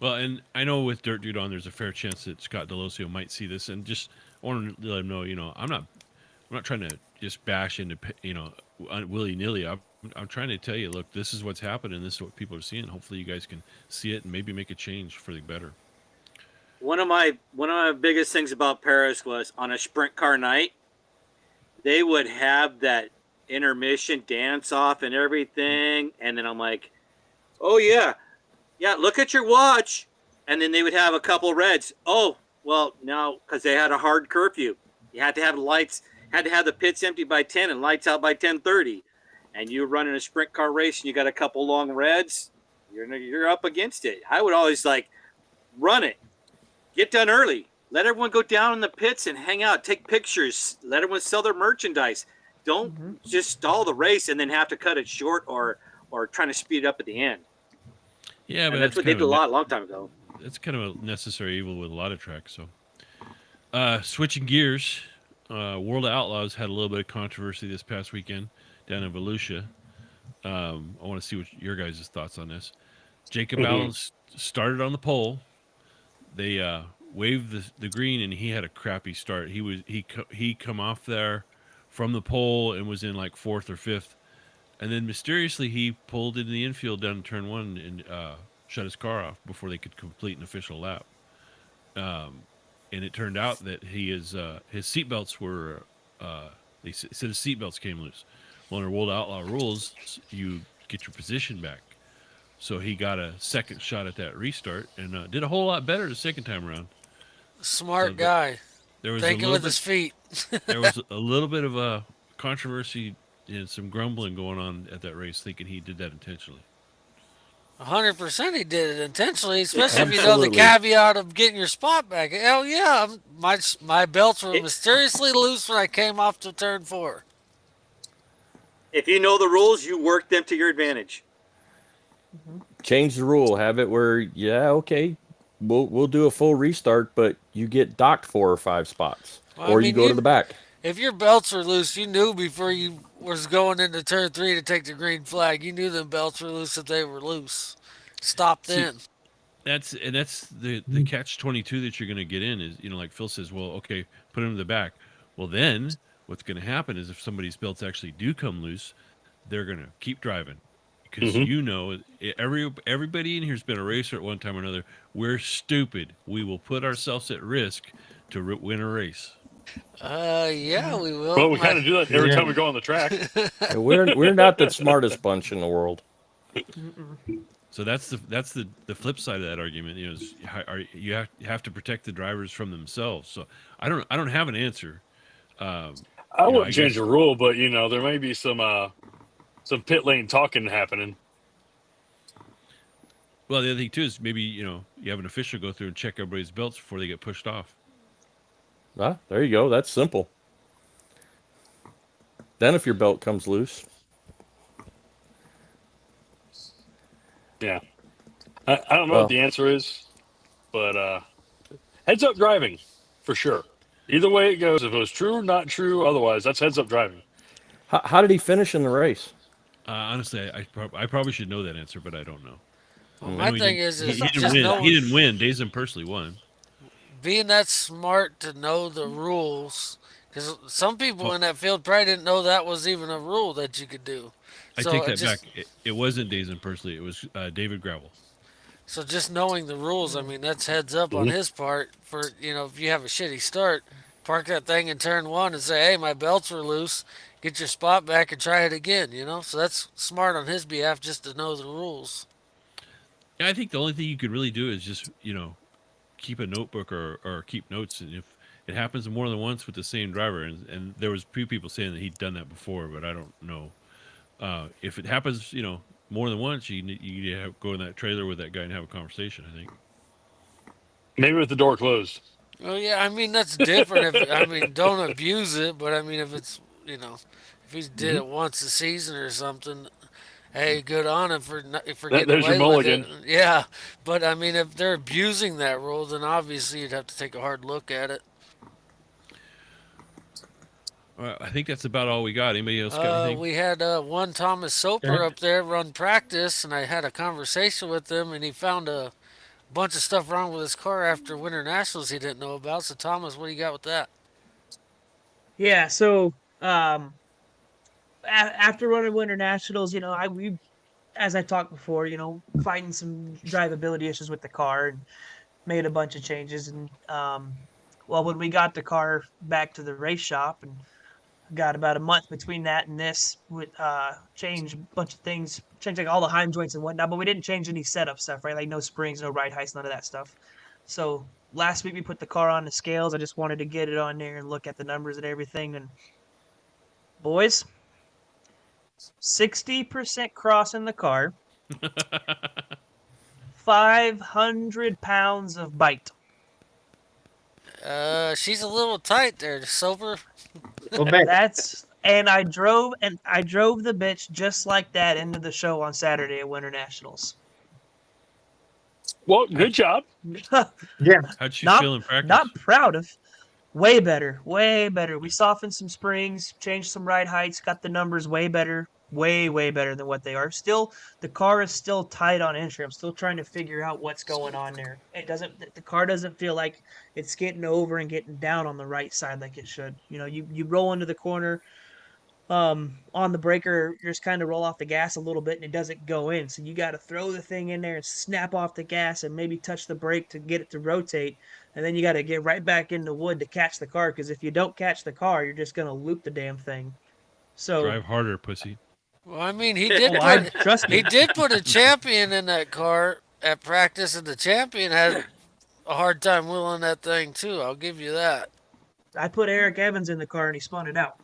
[SPEAKER 3] Well, and I know with Dirt Dude on, there's a fair chance that Scott Delosio might see this, and just I want to let him know, I'm not trying to just bash into, willy nilly. I'm trying to tell you, look, this is what's happening. This is what people are seeing. Hopefully, you guys can see it and maybe make a change for the better.
[SPEAKER 10] One of my biggest things about Paris was on a sprint car night, they would have that intermission dance off and everything, and then I'm like, oh yeah, look at your watch, and then they would have a couple reds. Oh well, now because they had a hard curfew, you had to have the lights, had to have the pits empty by 10 and lights out by 10:30, and you run in a sprint car race and you got a couple long reds, you're up against it. I would always like run it. Get done early. Let everyone go down in the pits and hang out. Take pictures. Let everyone sell their merchandise. Don't just stall the race and then have to cut it short or trying to speed it up at the end.
[SPEAKER 3] Yeah, but
[SPEAKER 10] that's what they did a long time ago.
[SPEAKER 3] That's kind of a necessary evil with a lot of tracks. So, switching gears, World of Outlaws had a little bit of controversy this past weekend down in Volusia. I want to see what your guys' thoughts on this. Jacob Allen started on the pole. They waved the green, and he had a crappy start. He come off there from the pole and was in like 4th or 5th, and then mysteriously he pulled into the infield down turn 1 and shut his car off before they could complete an official lap. And it turned out that his seatbelts were they said his seatbelts came loose. Well, under World Outlaw rules, you get your position back. So he got a second shot at that restart and did a whole lot better the second time around.
[SPEAKER 5] Smart guy.
[SPEAKER 3] There was
[SPEAKER 5] thinking with his feet.
[SPEAKER 3] There was a little bit of a controversy and some grumbling going on at that race, thinking he did that intentionally.
[SPEAKER 5] 100% he did it intentionally, especially if you know the caveat of getting your spot back. Hell yeah, my belts were mysteriously loose when I came off to turn 4.
[SPEAKER 10] If you know the rules, you work them to your advantage.
[SPEAKER 1] Change the rule. Have it where, okay, we'll do a full restart, but you get docked 4 or 5 spots, or you go to the back.
[SPEAKER 5] If your belts were loose, you knew before you was going into turn 3 to take the green flag. You knew them belts were loose if they were loose. Stop then.
[SPEAKER 3] That's the catch-22 that you're going to get in is, like Phil says, well, okay, put them in the back. Well, then what's going to happen is if somebody's belts actually do come loose, they're going to keep driving. Because everybody in here has been a racer at one time or another. We're stupid. We will put ourselves at risk to win a race.
[SPEAKER 5] Yeah, we will.
[SPEAKER 9] Well, we kind of do that every time we go on the track.
[SPEAKER 1] We're not the smartest bunch in the world.
[SPEAKER 3] So that's the flip side of that argument. You have to protect the drivers from themselves. So I don't have an answer.
[SPEAKER 9] I wouldn't change the rule, but there may be some pit lane talking happening.
[SPEAKER 3] Well, the other thing too is maybe you have an official go through and check everybody's belts before they get pushed off.
[SPEAKER 1] Ah, there you go. That's simple. Then if your belt comes loose.
[SPEAKER 9] Yeah. I don't know what the answer is, but heads up driving for sure. Either way it goes, if it was true or not true, otherwise that's heads up driving.
[SPEAKER 1] How did he finish in the race?
[SPEAKER 3] Honestly, I probably should know that answer, but I don't know.
[SPEAKER 5] Well, my thing is
[SPEAKER 3] he didn't win. He didn't win. Dazen Pursley won.
[SPEAKER 5] Being that smart to know the rules, because some people in that field probably didn't know that was even a rule that you could do.
[SPEAKER 3] I take that back. It wasn't Dazen Pursley. It was David Gravel.
[SPEAKER 5] So just knowing the rules, I mean, that's heads up on his part. For if you have a shitty start, park that thing in turn 1 and say, "Hey, my belts were loose. Get your spot back and try it again." So that's smart on his behalf, just to know the rules.
[SPEAKER 3] Yeah, I think the only thing you could really do is just keep a notebook or keep notes, and if it happens more than once with the same driver, and there was people saying that he'd done that before, but I don't know. If it happens, more than once, you need to go in that trailer with that guy and have a conversation, I think.
[SPEAKER 9] Maybe with the door closed.
[SPEAKER 5] Well, yeah, I mean, that's different. Don't abuse it, but I mean, if it's, if he did it once a season or something, hey, good on him for getting
[SPEAKER 9] There's
[SPEAKER 5] away
[SPEAKER 9] your mulligan.
[SPEAKER 5] with it. Yeah, but I mean, if they're abusing that rule, then obviously you'd have to take a hard look at it.
[SPEAKER 3] I think that's about all we got. Anybody else got anything?
[SPEAKER 5] We had one Thomas Soper up there run practice, and I had a conversation with him, and he found a bunch of stuff wrong with his car after Winter Nationals he didn't know about. So, Thomas, what do you got with that?
[SPEAKER 7] Yeah, so after running Winter Nationals, as I talked before, fighting some drivability issues with the car and made a bunch of changes. And when we got the car back to the race shop and got about a month between that and this, with change a bunch of things, change like all the Heim joints and whatnot, but we didn't change any setup stuff, right? Like no springs, no ride heights, none of that stuff. So last week we put the car on the scales. I just wanted to get it on there and look at the numbers and everything. And boys, 60% cross in the car, 500 pounds of bite.
[SPEAKER 5] She's a little tight there, Soper.
[SPEAKER 7] And I drove the bitch just like that into the show on Saturday at Winter Nationals.
[SPEAKER 9] Well, good job.
[SPEAKER 11] Yeah.
[SPEAKER 3] How'd she feel in practice?
[SPEAKER 7] Not proud of. Way better. We softened some springs, changed some ride heights, got the numbers way better. Way better than what they are. Still, the car is still tight on entry. I'm still trying to figure out what's going on there. The car doesn't feel like it's getting over and getting down on the right side like it should. You roll into the corner on the breaker, you just kind of roll off the gas a little bit and it doesn't go in. So you got to throw the thing in there and snap off the gas and maybe touch the brake to get it to rotate. And then you got to get right back in the wood to catch the car, because if you don't catch the car, you're just going to loop the damn thing. So
[SPEAKER 3] drive harder, pussy.
[SPEAKER 5] Well, I mean, he did put a champion in that car at practice, and the champion had a hard time wheeling that thing too. I'll give you that.
[SPEAKER 7] I put Eric Evans in the car and he spun it out.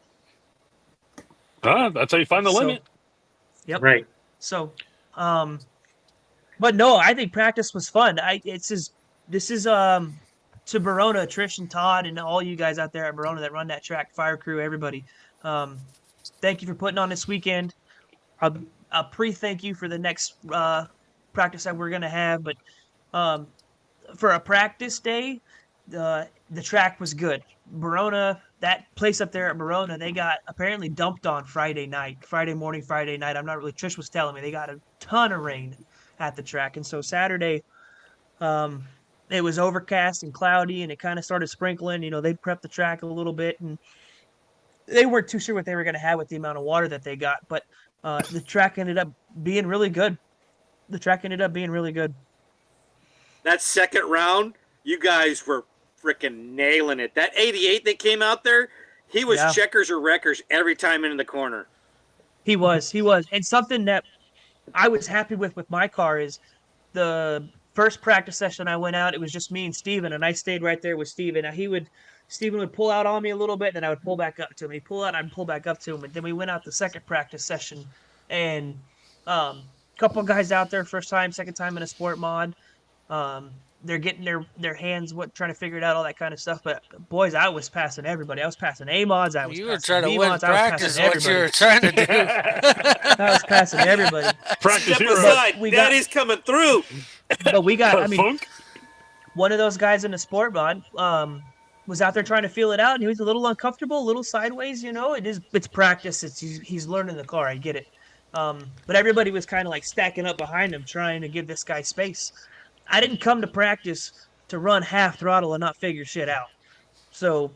[SPEAKER 9] That's how you find the limit.
[SPEAKER 7] Yep.
[SPEAKER 11] Right.
[SPEAKER 7] So, but no, I think practice was fun. This is to Barona, Trish and Todd, and all you guys out there at Barona that run that track, fire crew, everybody. Thank you for putting on this weekend. I'll pre-thank you for the next practice that we're going to have. But for a practice day, the track was good. Barona, that place up there at Barona, they got apparently dumped on Friday morning, Friday night. I'm not really, Trish was telling me they got a ton of rain at the track. And so Saturday, it was overcast and cloudy, and it kind of started sprinkling. They prepped the track a little bit, and they weren't too sure what they were going to have with the amount of water that they got. But the track ended up being really good.
[SPEAKER 10] That second round, you guys were freaking nailing it. That 88 that came out there, he was checkers or wreckers every time into the corner.
[SPEAKER 7] He was. And something that I was happy with my car is the first practice session I went out, it was just me and Steven, and I stayed right there with Steven. Now Steven would pull out on me a little bit, and then I would pull back up to him. He'd pull out, I'd pull back up to him. And then we went out the second practice session, and a couple of guys out there, second time in a sport mod. They're getting their hands trying to figure it out, all that kind of stuff. But boys, I was passing everybody. I was passing A mods.
[SPEAKER 5] You were trying to win practice. What you were trying to do?
[SPEAKER 7] I was passing everybody.
[SPEAKER 10] Step aside. Daddy's coming through.
[SPEAKER 7] But we got. One of those guys in the sport mod was out there trying to feel it out, and he was a little uncomfortable, a little sideways. It's practice. He's learning the car. I get it. But everybody was kind of like stacking up behind him, trying to give this guy space. I didn't come to practice to run half throttle and not figure shit out. So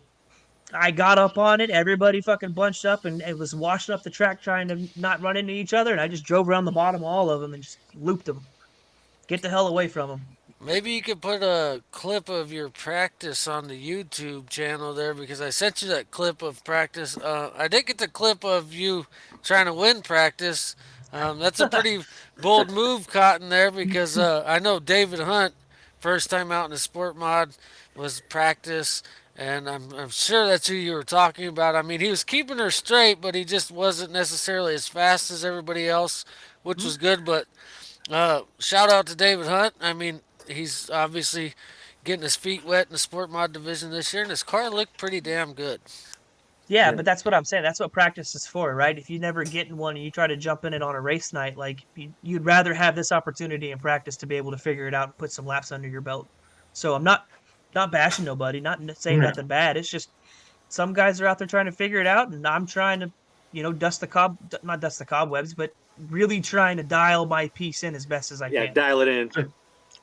[SPEAKER 7] I got up on it. Everybody fucking bunched up and it was washing up the track trying to not run into each other. And I just drove around the bottom of all of them and just looped them. Get the hell away from them.
[SPEAKER 5] Maybe you could put a clip of your practice on the YouTube channel there, because I sent you that clip of practice. I did get the clip of you trying to win practice. That's a pretty bold move, Cotton, there, because I know David Hunt, first time out in the sport mod, was practice, and I'm sure that's who you were talking about. I mean, he was keeping her straight, but he just wasn't necessarily as fast as everybody else, which was good. But shout out to David Hunt. I mean, he's obviously getting his feet wet in the sport mod division this year, and his car looked pretty damn good.
[SPEAKER 7] Yeah, but that's what I'm saying. That's what practice is for, right? If you never get in one and you try to jump in it on a race night, like you'd rather have this opportunity in practice to be able to figure it out and put some laps under your belt. So I'm not bashing nobody, not saying nothing bad. It's just some guys are out there trying to figure it out, and I'm trying to, not dust the cobwebs, but really trying to dial my piece in as best as I can.
[SPEAKER 10] Yeah, dial it in.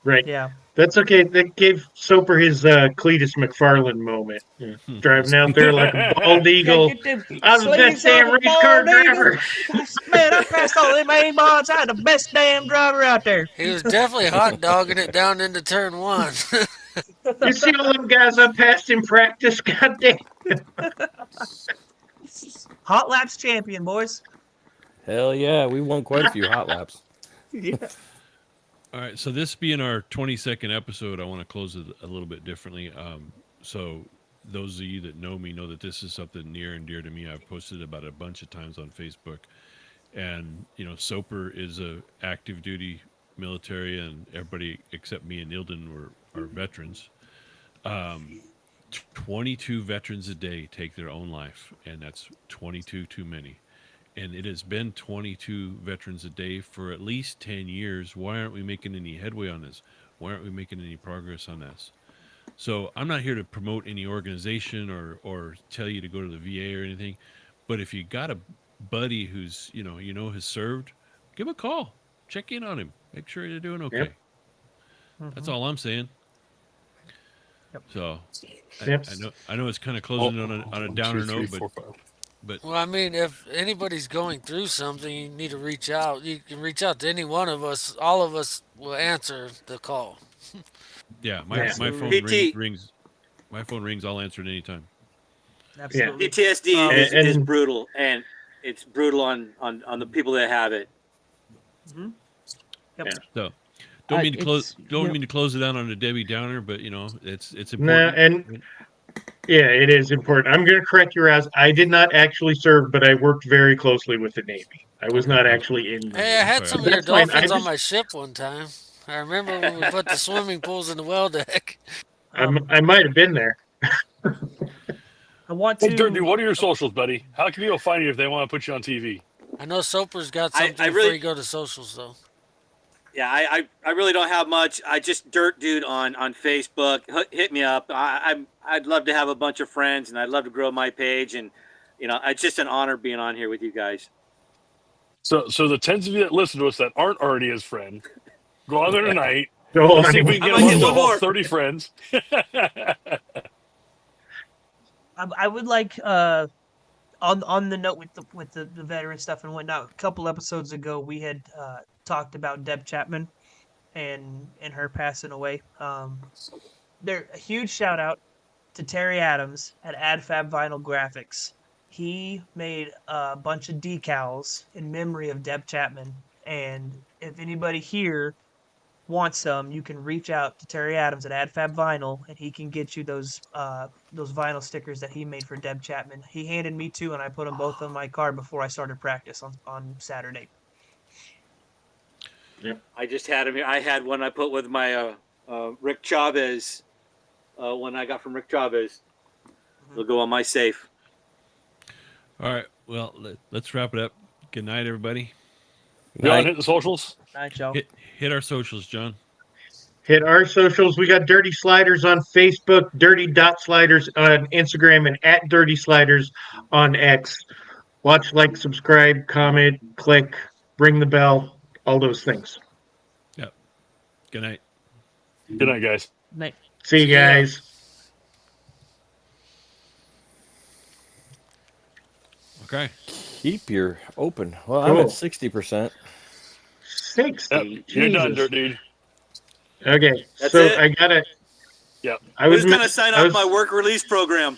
[SPEAKER 11] Right.
[SPEAKER 7] Yeah.
[SPEAKER 11] That's okay. That gave Soper his Cletus McFarland moment. Yeah. Driving out there like a bald eagle. I'm the best damn race car driver.
[SPEAKER 7] Man, I passed all them A-mods. I had the best damn driver out there.
[SPEAKER 5] He was definitely hot dogging it down into turn 1.
[SPEAKER 11] You see all them guys I passed in practice? Goddamn.
[SPEAKER 7] Hot laps champion, boys.
[SPEAKER 1] Hell yeah, we won quite a few hot laps.
[SPEAKER 7] Yeah.
[SPEAKER 3] All right, so this being our 22nd episode, I want to close it a little bit differently. So those of you that know me know that this is something near and dear to me. I've posted about a bunch of times on Facebook. And, Soper is a active duty military, and everybody except me and Nilden are veterans. 22 veterans a day take their own life, and that's 22 too many. And it has been 22 veterans a day for at least 10 years. Why aren't we making any headway on this? Why aren't we making any progress on this? So I'm not here to promote any organization or tell you to go to the VA or anything. But if you got a buddy who's, has served, give him a call. Check in on him. Make sure you're doing okay.
[SPEAKER 11] Yep.
[SPEAKER 3] That's all I'm saying.
[SPEAKER 7] Yep.
[SPEAKER 3] So
[SPEAKER 11] Yep.
[SPEAKER 3] I know it's kind of closing on a downer note, but
[SPEAKER 5] Well, I mean, if anybody's going through something, you need to reach out. You can reach out to any one of us. All of us will answer the call.
[SPEAKER 3] yeah, my phone
[SPEAKER 10] PT.
[SPEAKER 3] rings. My phone rings. I'll answer it anytime.
[SPEAKER 7] Absolutely.
[SPEAKER 10] PTSD is brutal, and it's brutal on the people that have it.
[SPEAKER 7] Mm-hmm. Yep.
[SPEAKER 3] So don't mean to close it down on a Debbie Downer, but it's important.
[SPEAKER 11] No, and yeah, it is important. I'm going to correct your ass. I did not actually serve, but I worked very closely with the Navy. I was not actually in the Navy.
[SPEAKER 5] Hey, I had some of your
[SPEAKER 11] That's fine.
[SPEAKER 5] dolphins on my ship one time. I remember when we put the swimming pools in the well deck.
[SPEAKER 11] I might have been there.
[SPEAKER 7] I want to.
[SPEAKER 9] Hey, Dirty, what are your socials, buddy? How can people find you if they want to put you on TV?
[SPEAKER 5] I know Soper's got something
[SPEAKER 10] I
[SPEAKER 5] before
[SPEAKER 10] really-
[SPEAKER 5] you go to socials, though.
[SPEAKER 10] Yeah, I really don't have much. I just Dirt Dude on Facebook. Hit me up. I'd love to have a bunch of friends, and I'd love to grow my page. And it's just an honor being on here with you guys.
[SPEAKER 9] So the tens of you that listen to us that aren't already his friend, go on there tonight.
[SPEAKER 11] Go
[SPEAKER 9] Let's
[SPEAKER 11] on.
[SPEAKER 9] see if we can
[SPEAKER 10] I
[SPEAKER 9] get
[SPEAKER 10] might
[SPEAKER 9] him
[SPEAKER 10] get
[SPEAKER 9] to
[SPEAKER 10] one more.
[SPEAKER 9] 30 friends.
[SPEAKER 7] I would like on the note with the veteran stuff and whatnot. A couple episodes ago, we had talked about Deb Chapman and her passing away. There, a huge shout out to Terry Adams at AdFab Vinyl Graphics. He made a bunch of decals in memory of Deb Chapman, and if anybody here wants some, you can reach out to Terry Adams at AdFab Vinyl, and he can get you those vinyl stickers that he made for Deb Chapman. He handed me two, and I put them both on my car before I started practice on Saturday.
[SPEAKER 11] Yep.
[SPEAKER 10] I just had him here. I had one I put with my Rick Chavez. One I got from Rick Chavez. It'll go on my safe.
[SPEAKER 3] All right. Well, let's wrap it up. Good night, everybody.
[SPEAKER 9] John, hit the socials.
[SPEAKER 7] Night, y'all.
[SPEAKER 3] Hit our socials, John.
[SPEAKER 11] Hit our socials. We got Dirty Sliders on Facebook, Dirty.Sliders on Instagram, and at Dirty Sliders on X. Watch, like, subscribe, comment, click, ring the bell, all those things.
[SPEAKER 3] Yep. Good night.
[SPEAKER 9] Good night, guys.
[SPEAKER 7] Night.
[SPEAKER 11] See you guys.
[SPEAKER 3] Okay.
[SPEAKER 1] Keep your open. Well,
[SPEAKER 11] Cool.
[SPEAKER 1] I'm at 60%.
[SPEAKER 11] 60.
[SPEAKER 9] Yep. You're done,
[SPEAKER 11] Jesus.
[SPEAKER 9] Dirt Dude.
[SPEAKER 11] Okay,
[SPEAKER 10] That's
[SPEAKER 11] so
[SPEAKER 10] it?
[SPEAKER 11] I gotta.
[SPEAKER 9] Yep.
[SPEAKER 11] I was
[SPEAKER 10] Who's going to sign
[SPEAKER 11] I
[SPEAKER 10] up
[SPEAKER 11] was-
[SPEAKER 10] my work release program?